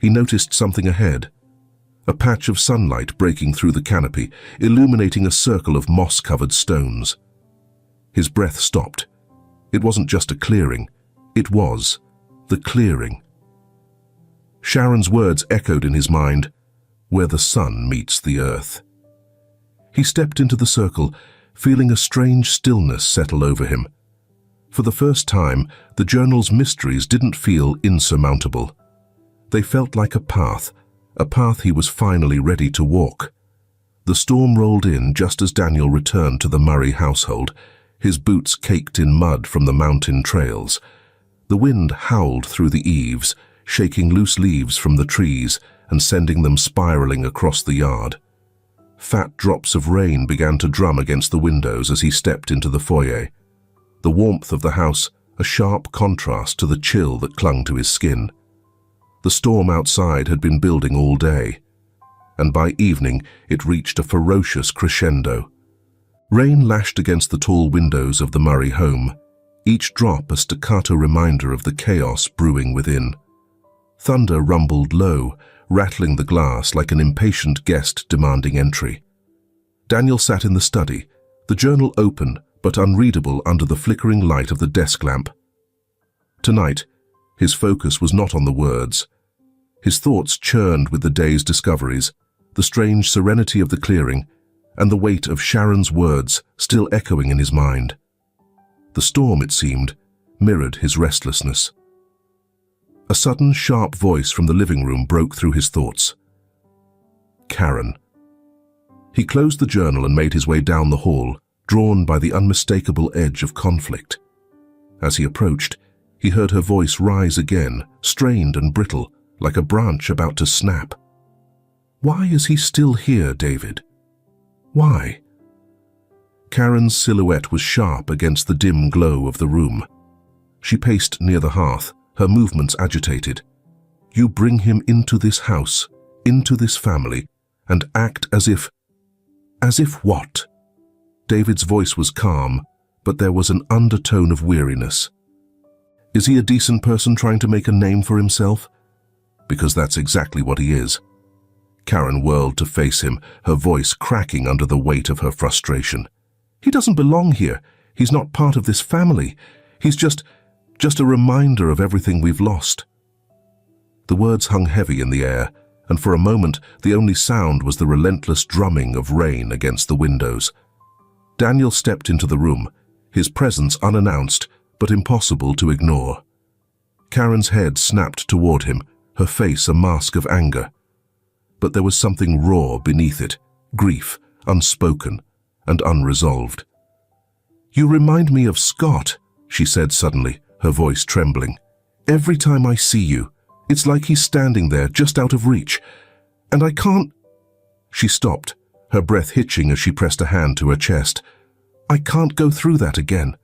he noticed something ahead. A patch of sunlight breaking through the canopy, illuminating a circle of moss-covered stones. His breath stopped. It wasn't just a clearing, it was the clearing. Sharon's words echoed in his mind, where the sun meets the earth. He stepped into the circle, feeling a strange stillness settle over him. For the first time, the journal's mysteries didn't feel insurmountable. They felt like a path he was finally ready to walk. The storm rolled in just as Daniel returned to the Murray household, his boots caked in mud from the mountain trails. The wind howled through the eaves, shaking loose leaves from the trees and sending them spiraling across the yard. Fat drops of rain began to drum against the windows as he stepped into the foyer. The warmth of the house, a sharp contrast to the chill that clung to his skin. The storm outside had been building all day, and by evening it reached a ferocious crescendo. Rain lashed against the tall windows of the Murray home, each drop a staccato reminder of the chaos brewing within. Thunder rumbled low, rattling the glass like an impatient guest demanding entry. Daniel sat in the study, the journal open but unreadable under the flickering light of the desk lamp. Tonight, his focus was not on the words. His thoughts churned with the day's discoveries, the strange serenity of the clearing, and the weight of Sharon's words still echoing in his mind. The storm, it seemed, mirrored his restlessness. A sudden, sharp voice from the living room broke through his thoughts. Karen. He closed the journal and made his way down the hall, drawn by the unmistakable edge of conflict. As he approached, he heard her voice rise again, strained and brittle, like a branch about to snap. Why is he still here, David? Why? Karen's silhouette was sharp against the dim glow of the room. She paced near the hearth, her movements agitated. You bring him into this house, into this family, and act as if... As if what? David's voice was calm, but there was an undertone of weariness. Is he a decent person trying to make a name for himself? Because that's exactly what he is. Karen whirled to face him, her voice cracking under the weight of her frustration. He doesn't belong here. He's not part of this family. He's just a reminder of everything we've lost. The words hung heavy in the air, and for a moment the only sound was the relentless drumming of rain against the windows. Daniel stepped into the room, his presence unannounced but impossible to ignore. Karen's head snapped toward him, her face a mask of anger. But there was something raw beneath it, grief, unspoken and unresolved. You remind me of Scott, she said suddenly, her voice trembling. Every time I see you, it's like he's standing there just out of reach. And I can't... She stopped, her breath hitching as she pressed a hand to her chest. "I can't go through that again."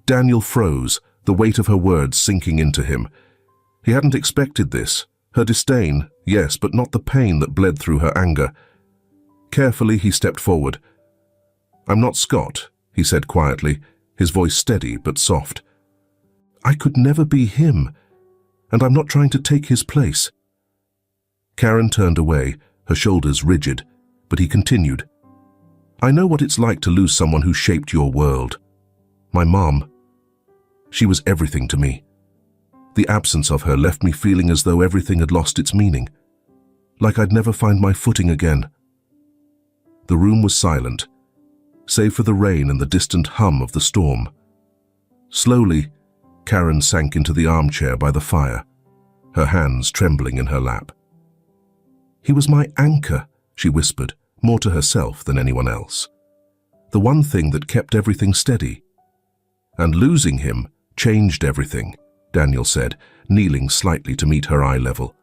Daniel froze, the weight of her words sinking into him. He hadn't expected this. Her disdain, yes, but not the pain that bled through her anger. Carefully, he stepped forward. "I'm not Scott," he said quietly, his voice steady but soft. "I could never be him, and I'm not trying to take his place." Karen turned away, her shoulders rigid, but he continued. "I know what it's like to lose someone who shaped your world. My mom. She was everything to me. The absence of her left me feeling as though everything had lost its meaning, like I'd never find my footing again." The room was silent, save for the rain and the distant hum of the storm. Slowly, Karen sank into the armchair by the fire, her hands trembling in her lap. "He was my anchor," she whispered, more to herself than anyone else. "The one thing that kept everything steady. And losing him changed everything," Daniel said, kneeling slightly to meet her eye level.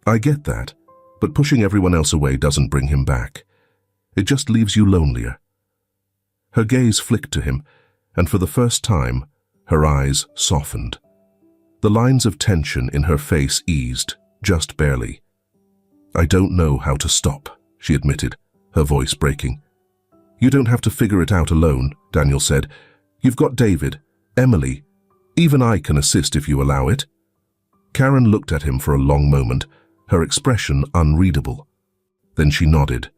"I get that, but pushing everyone else away doesn't bring him back. It just leaves you lonelier." Her gaze flicked to him, and for the first time, her eyes softened. The lines of tension in her face eased, just barely. "I don't know how to stop," she admitted, her voice breaking. "You don't have to figure it out alone," Daniel said. "You've got David, Emily. Even I can assist if you allow it." Karen looked at him for a long moment, her expression unreadable. Then she nodded,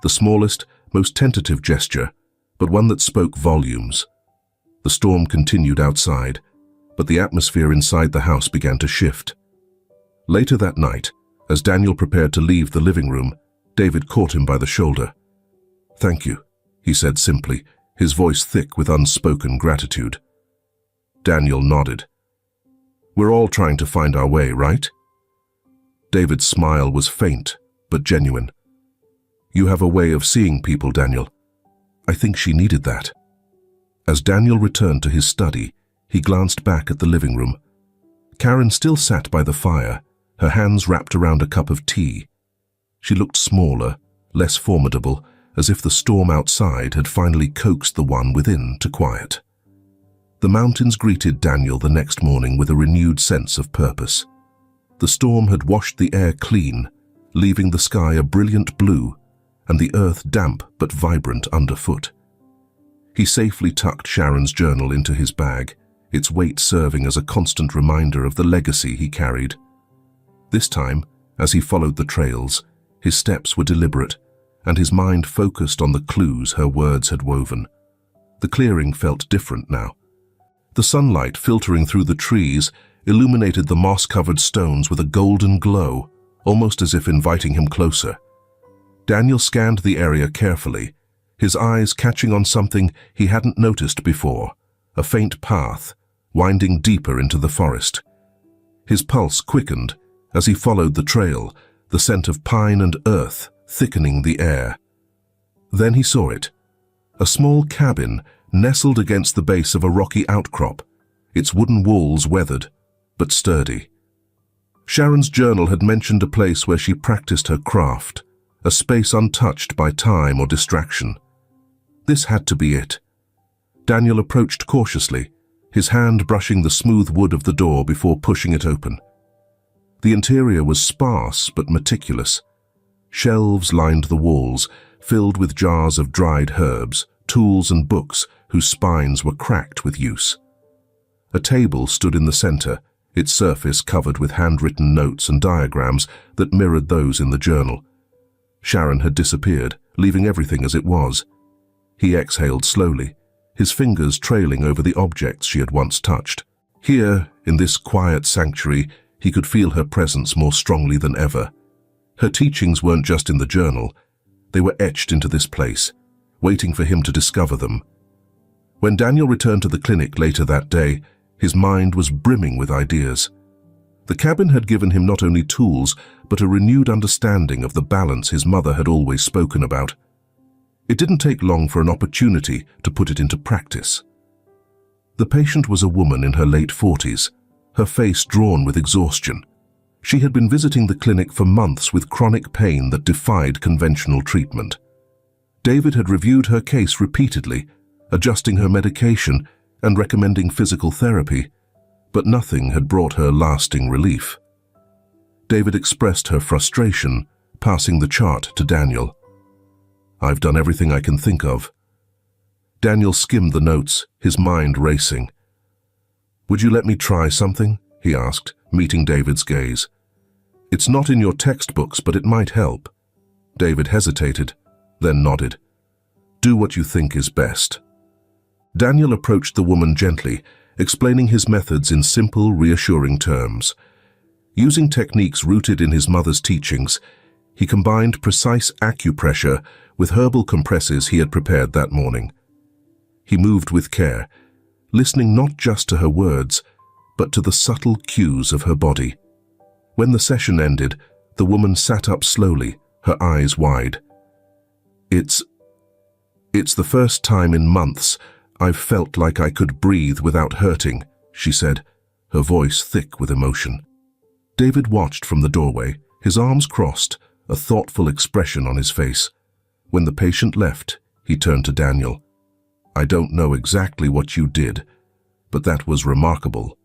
the smallest, most tentative gesture, but one that spoke volumes. The storm continued outside, but the atmosphere inside the house began to shift. Later that night, as Daniel prepared to leave the living room, David caught him by the shoulder. "Thank you," he said simply, his voice thick with unspoken gratitude. Daniel nodded. "We're all trying to find our way, right?" David's smile was faint, but genuine. "You have a way of seeing people, Daniel. I think she needed that." As Daniel returned to his study, he glanced back at the living room. Karen still sat by the fire, her hands wrapped around a cup of tea. She looked smaller, less formidable, as if the storm outside had finally coaxed the one within to quiet. The mountains greeted Daniel the next morning with a renewed sense of purpose. The storm had washed the air clean, leaving the sky a brilliant blue and the earth damp but vibrant underfoot. He safely tucked Sharon's journal into his bag, its weight serving as a constant reminder of the legacy he carried. This time, as he followed the trails, his steps were deliberate, and his mind focused on the clues her words had woven. The clearing felt different now. The sunlight filtering through the trees illuminated the moss-covered stones with a golden glow, almost as if inviting him closer. Daniel scanned the area carefully, his eyes catching on something he hadn't noticed before, a faint path, winding deeper into the forest. His pulse quickened as he followed the trail, the scent of pine and earth thickening the air. Then he saw it, a small cabin nestled against the base of a rocky outcrop, its wooden walls weathered, but sturdy. Sharon's journal had mentioned a place where she practiced her craft, a space untouched by time or distraction. This had to be it. Daniel approached cautiously, his hand brushing the smooth wood of the door before pushing it open. The interior was sparse but meticulous. Shelves lined the walls, filled with jars of dried herbs, tools and books whose spines were cracked with use. A table stood in the center, its surface covered with handwritten notes and diagrams that mirrored those in the journal. Sharon had disappeared, leaving everything as it was. He exhaled slowly, his fingers trailing over the objects she had once touched. Here, in this quiet sanctuary, he could feel her presence more strongly than ever. Her teachings weren't just in the journal. They were etched into this place, waiting for him to discover them. When Daniel returned to the clinic later that day, his mind was brimming with ideas. The cabin had given him not only tools, but a renewed understanding of the balance his mother had always spoken about. It didn't take long for an opportunity to put it into practice. The patient was a woman in her late 40s, her face drawn with exhaustion. She had been visiting the clinic for months with chronic pain that defied conventional treatment. David had reviewed her case repeatedly, adjusting her medication and recommending physical therapy, but nothing had brought her lasting relief. David expressed her frustration, passing the chart to Daniel. "I've done everything I can think of." Daniel skimmed the notes, his mind racing. "Would you let me try something?" he asked, meeting David's gaze. "It's not in your textbooks, but it might help." David hesitated, then nodded. "Do what you think is best." Daniel approached the woman gently, explaining his methods in simple, reassuring terms. Using techniques rooted in his mother's teachings, he combined precise acupressure with herbal compresses he had prepared that morning. He moved with care, listening not just to her words, but to the subtle cues of her body. When the session ended, the woman sat up slowly, her eyes wide. It's the first time in months I've felt like I could breathe without hurting," she said, her voice thick with emotion. David watched from the doorway, his arms crossed, a thoughtful expression on his face. When the patient left, he turned to Daniel. "I don't know exactly what you did, but that was remarkable."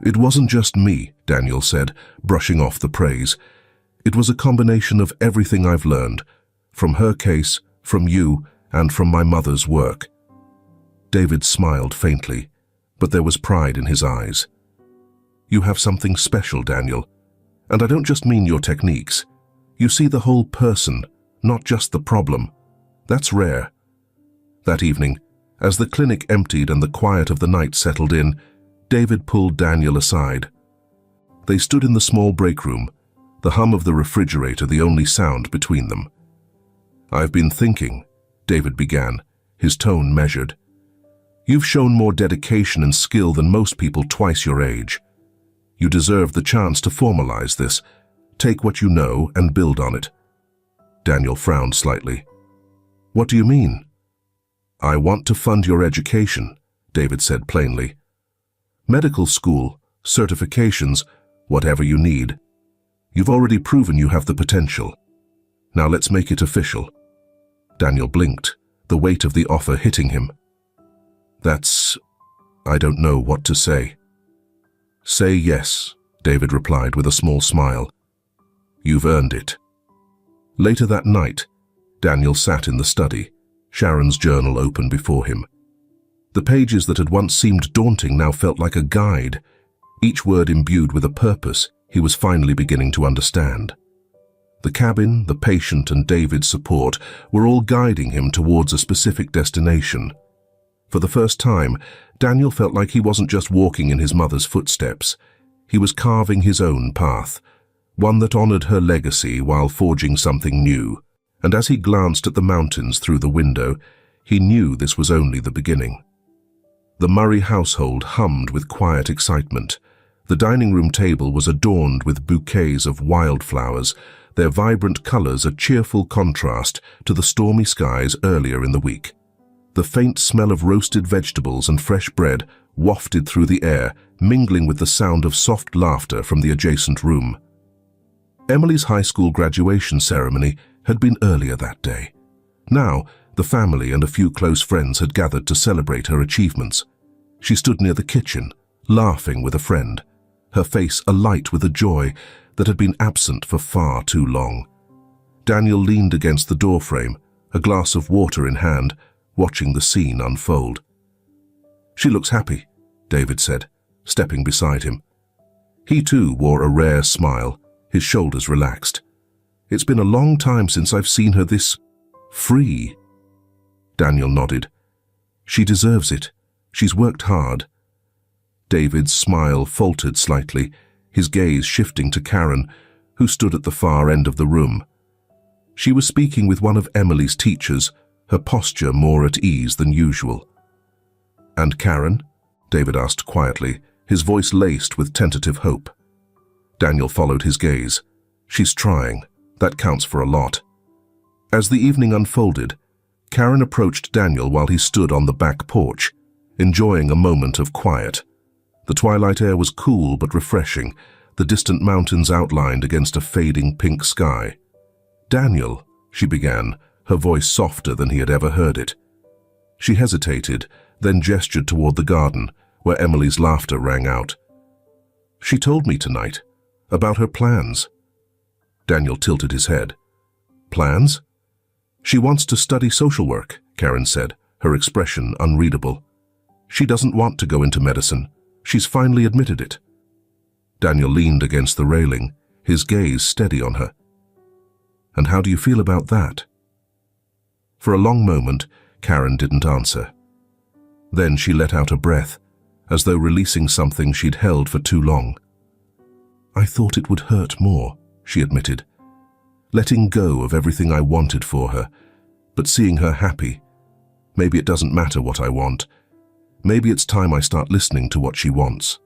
"It wasn't just me," Daniel said, brushing off the praise. "It was a combination of everything I've learned, from her case, from you, and from my mother's work." David smiled faintly, but there was pride in his eyes. "You have something special, Daniel. And I don't just mean your techniques. You see the whole person, not just the problem. That's rare." That evening, as the clinic emptied and the quiet of the night settled in, David pulled Daniel aside. They stood in the small break room, the hum of the refrigerator the only sound between them. "I've been thinking," David began, his tone measured. "You've shown more dedication and skill than most people twice your age. You deserve the chance to formalize this, take what you know and build on it." Daniel frowned slightly. "What do you mean?" "I want to fund your education," David said plainly. "Medical school, certifications, whatever you need. You've already proven you have the potential. Now let's make it official." Daniel blinked, the weight of the offer hitting him. I don't know what to say." "Say yes," David replied with a small smile. "You've earned it." Later that night, Daniel sat in the study, Sharon's journal open before him. The pages that had once seemed daunting now felt like a guide, each word imbued with a purpose he was finally beginning to understand. The cabin, the patient, and David's support were all guiding him towards a specific destination. For the first time, Daniel felt like he wasn't just walking in his mother's footsteps. He was carving his own path, one that honored her legacy while forging something new. And as he glanced at the mountains through the window, he knew this was only the beginning. The Murray household hummed with quiet excitement. The dining room table was adorned with bouquets of wildflowers, their vibrant colors a cheerful contrast to the stormy skies earlier in the week. The faint smell of roasted vegetables and fresh bread wafted through the air, mingling with the sound of soft laughter from the adjacent room. Emily's high school graduation ceremony had been earlier that day. Now, the family and a few close friends had gathered to celebrate her achievements. She stood near the kitchen, laughing with a friend, her face alight with a joy that had been absent for far too long. Daniel leaned against the doorframe, a glass of water in hand, watching the scene unfold. "She looks happy," David said, stepping beside him. He too wore a rare smile, his shoulders relaxed. "It's been a long time since I've seen her this free." Daniel nodded. "She deserves it. She's worked hard." David's smile faltered slightly, his gaze shifting to Karen, who stood at the far end of the room. She was speaking with one of Emily's teachers, her posture more at ease than usual. "And Karen?" David asked quietly, his voice laced with tentative hope. Daniel followed his gaze. "She's trying. That counts for a lot." As the evening unfolded, Karen approached Daniel while he stood on the back porch, enjoying a moment of quiet. The twilight air was cool but refreshing, the distant mountains outlined against a fading pink sky. "Daniel," she began, her voice softer than he had ever heard it. She hesitated, then gestured toward the garden, where Emily's laughter rang out. "She told me tonight about her plans." Daniel tilted his head. "Plans?" "She wants to study social work," Karen said, her expression unreadable. "She doesn't want to go into medicine. She's finally admitted it." Daniel leaned against the railing, his gaze steady on her. "And how do you feel about that?" For a long moment, Karen didn't answer. Then she let out a breath, as though releasing something she'd held for too long. "I thought it would hurt more," she admitted. "Letting go of everything I wanted for her, but seeing her happy. Maybe it doesn't matter what I want. Maybe it's time I start listening to what she wants."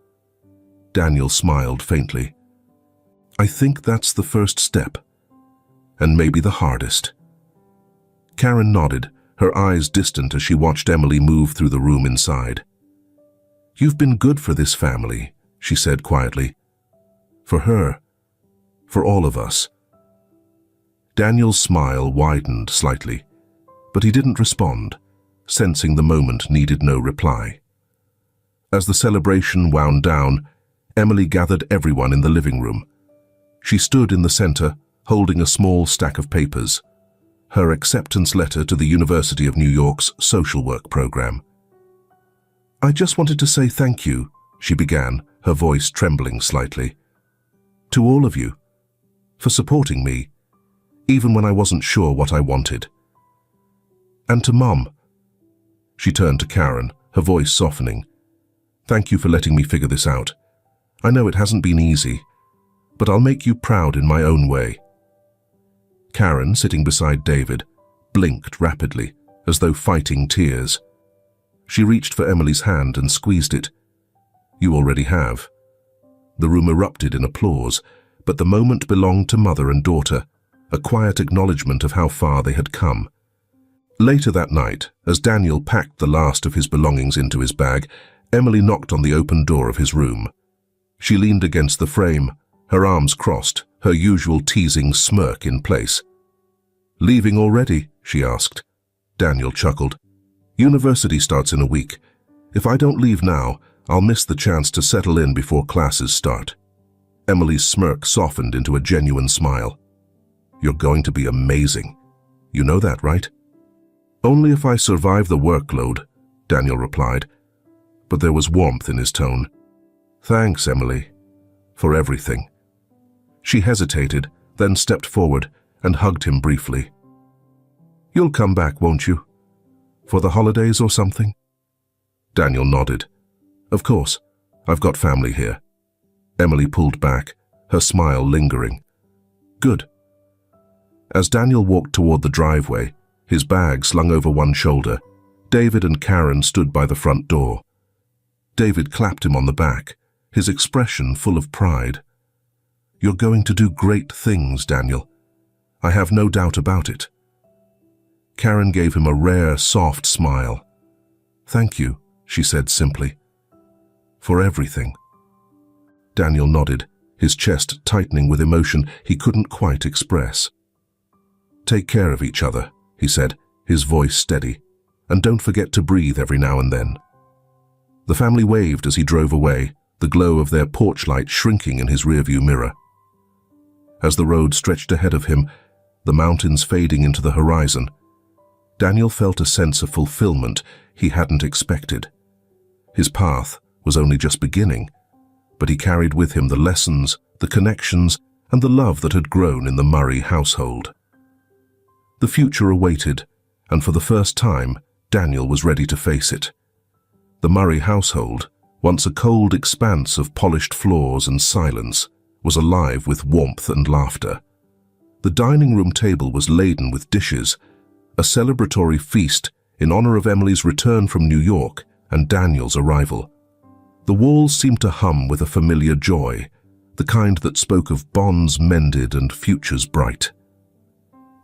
Daniel smiled faintly. "I think that's the first step, and maybe the hardest." Karen nodded, her eyes distant as she watched Emily move through the room inside. "You've been good for this family," she said quietly. "For her. For all of us." Daniel's smile widened slightly, but he didn't respond, sensing the moment needed no reply. As the celebration wound down, Emily gathered everyone in the living room. She stood in the center, holding a small stack of papers, her acceptance letter to the University of New York's social work program. "I just wanted to say thank you," she began, her voice trembling slightly. "To all of you, for supporting me, even when I wasn't sure what I wanted. And to Mom." She turned to Karen, her voice softening. "Thank you for letting me figure this out. I know it hasn't been easy, but I'll make you proud in my own way." Karen, sitting beside David, blinked rapidly, as though fighting tears. She reached for Emily's hand and squeezed it. "You already have." The room erupted in applause, but the moment belonged to mother and daughter, a quiet acknowledgement of how far they had come. Later that night, as Daniel packed the last of his belongings into his bag, Emily knocked on the open door of his room. She leaned against the frame, her arms crossed, her usual teasing smirk in place. "Leaving already?" she asked. Daniel chuckled. "University starts in a week. If I don't leave now, I'll miss the chance to settle in before classes start." Emily's smirk softened into a genuine smile. "You're going to be amazing. You know that, right?" "Only if I survive the workload," Daniel replied, but there was warmth in his tone. "Thanks, Emily, for everything." She hesitated, then stepped forward and hugged him briefly. "You'll come back, won't you? For the holidays or something?" Daniel nodded. "Of course, I've got family here." Emily pulled back, her smile lingering. "Good." As Daniel walked toward the driveway, his bag slung over one shoulder, David and Karen stood by the front door. David clapped him on the back, his expression full of pride. "You're going to do great things, Daniel. I have no doubt about it." Karen gave him a rare, soft smile. "Thank you," she said simply. "For everything." Daniel nodded, his chest tightening with emotion he couldn't quite express. "Take care of each other," he said, his voice steady, "and don't forget to breathe every now and then." The family waved as he drove away, the glow of their porch light shrinking in his rearview mirror. As the road stretched ahead of him, the mountains fading into the horizon, Daniel felt a sense of fulfillment he hadn't expected. His path was only just beginning, but he carried with him the lessons, the connections, and the love that had grown in the Murray household. The future awaited, and for the first time, Daniel was ready to face it. The Murray household, once a cold expanse of polished floors and silence, was alive with warmth and laughter. The dining room table was laden with dishes, a celebratory feast in honor of Emily's return from New York and Daniel's arrival. The walls seemed to hum with a familiar joy, the kind that spoke of bonds mended and futures bright.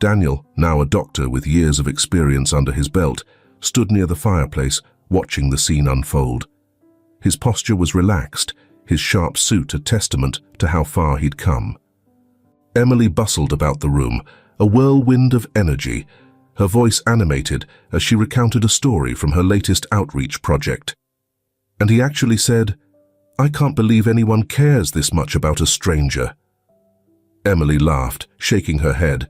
Daniel, now a doctor with years of experience under his belt, stood near the fireplace, watching the scene unfold. His posture was relaxed, his sharp suit a testament to how far he'd come. Emily bustled about the room, a whirlwind of energy, her voice animated as she recounted a story from her latest outreach project. And he actually said, "I can't believe anyone cares this much about a stranger." Emily laughed, shaking her head.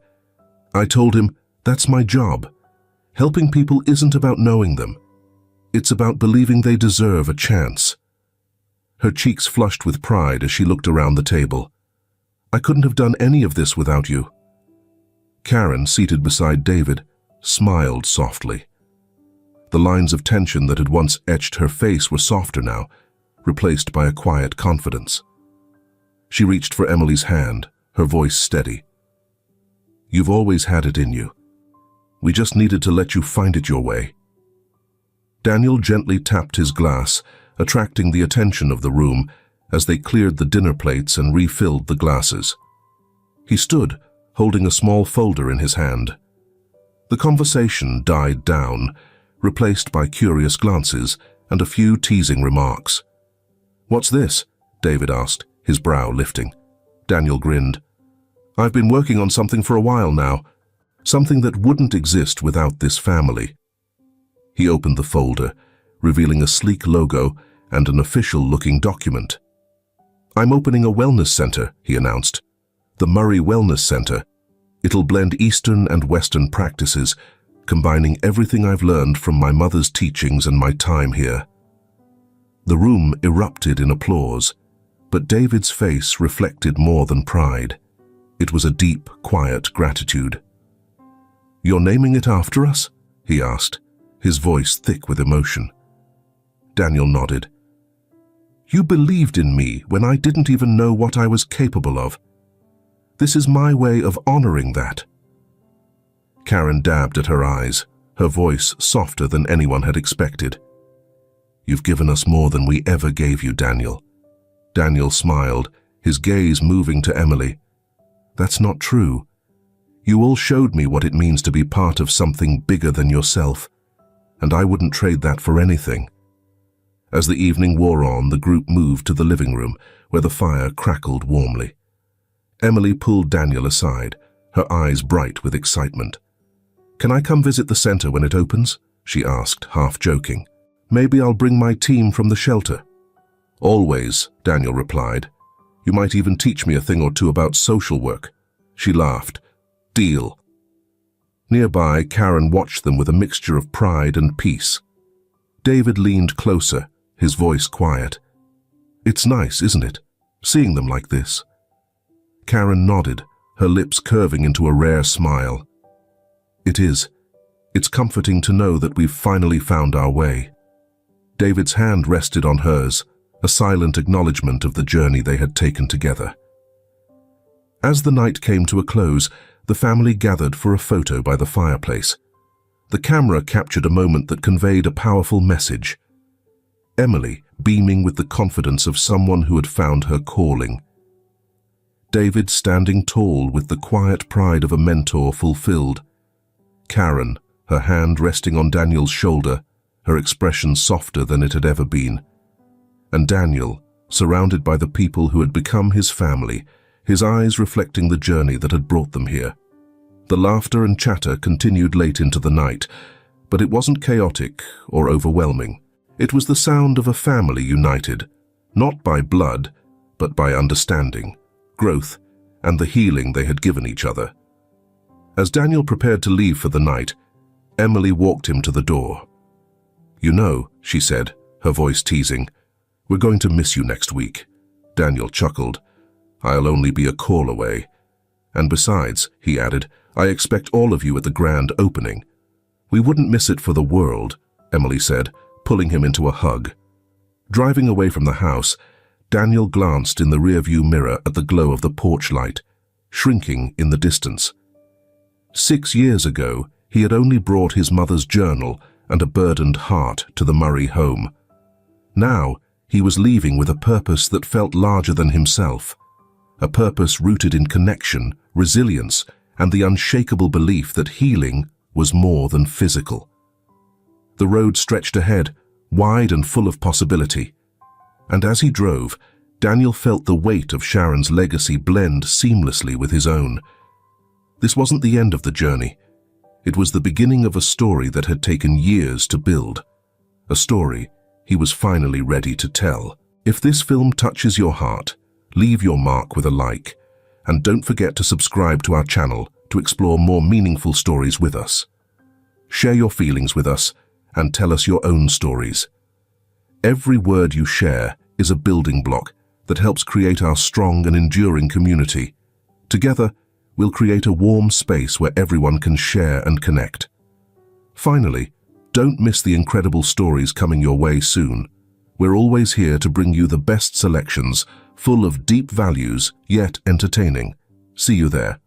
"I told him, that's my job. Helping people isn't about knowing them. It's about believing they deserve a chance." Her cheeks flushed with pride as she looked around the table. "I couldn't have done any of this without you." Karen, seated beside David, smiled softly. The lines of tension that had once etched her face were softer now, replaced by a quiet confidence. She reached for Emily's hand, her voice steady. "You've always had it in you. We just needed to let you find it your way." Daniel gently tapped his glass, attracting the attention of the room as they cleared the dinner plates and refilled the glasses. He stood, holding a small folder in his hand. The conversation died down, replaced by curious glances and a few teasing remarks. "What's this?" David asked, his brow lifting. Daniel grinned. "I've been working on something for a while now, something that wouldn't exist without this family." He opened the folder, revealing a sleek logo and an official-looking document. "I'm opening a wellness center," he announced. "The Murray Wellness Center. It'll blend Eastern and Western practices, combining everything I've learned from my mother's teachings and my time here." The room erupted in applause, but David's face reflected more than pride. It was a deep, quiet gratitude. "You're naming it after us?" he asked, his voice thick with emotion. Daniel nodded. "You believed in me when I didn't even know what I was capable of. This is my way of honoring that." Karen dabbed at her eyes, her voice softer than anyone had expected. "You've given us more than we ever gave you, Daniel." Daniel smiled, his gaze moving to Emily. "That's not true. You all showed me what it means to be part of something bigger than yourself, and I wouldn't trade that for anything." As the evening wore on, the group moved to the living room, where the fire crackled warmly. Emily pulled Daniel aside, her eyes bright with excitement. "Can I come visit the center when it opens?" she asked, half joking. "Maybe I'll bring my team from the shelter." "Always," Daniel replied. "You might even teach me a thing or two about social work." She laughed. "Deal." Nearby, Karen watched them with a mixture of pride and peace. David leaned closer, his voice quiet. "It's nice, isn't it, seeing them like this?" Karen nodded, her lips curving into a rare smile. "It is. It's comforting to know that we've finally found our way." David's hand rested on hers, a silent acknowledgement of the journey they had taken together. As the night came to a close, the family gathered for a photo by the fireplace. The camera captured a moment that conveyed a powerful message. Emily, beaming with the confidence of someone who had found her calling. David standing tall with the quiet pride of a mentor fulfilled. Karen, her hand resting on Daniel's shoulder, her expression softer than it had ever been. And Daniel, surrounded by the people who had become his family, his eyes reflecting the journey that had brought them here. The laughter and chatter continued late into the night, but it wasn't chaotic or overwhelming. It was the sound of a family united, not by blood, but by understanding, growth, and the healing they had given each other. As Daniel prepared to leave for the night, Emily walked him to the door. "You know," she said, her voice teasing, "we're going to miss you next week." Daniel chuckled. "I'll only be a call away. And besides," he added, "I expect all of you at the grand opening." "We wouldn't miss it for the world," Emily said, pulling him into a hug. Driving away from the house, Daniel glanced in the rearview mirror at the glow of the porch light, shrinking in the distance. 6 years ago, he had only brought his mother's journal and a burdened heart to the Murray home. Now, he was leaving with a purpose that felt larger than himself, a purpose rooted in connection, resilience, and the unshakable belief that healing was more than physical. The road stretched ahead, wide and full of possibility. And as he drove, Daniel felt the weight of Sharon's legacy blend seamlessly with his own. This wasn't the end of the journey. It was the beginning of a story that had taken years to build. A story he was finally ready to tell. If this film touches your heart, leave your mark with a like, and don't forget to subscribe to our channel to explore more meaningful stories with us. Share your feelings with us and tell us your own stories. Every word you share is a building block that helps create our strong and enduring community. Together, we'll create a warm space where everyone can share and connect. Finally, don't miss the incredible stories coming your way soon. We're always here to bring you the best selections, full of deep values, yet entertaining. See you there.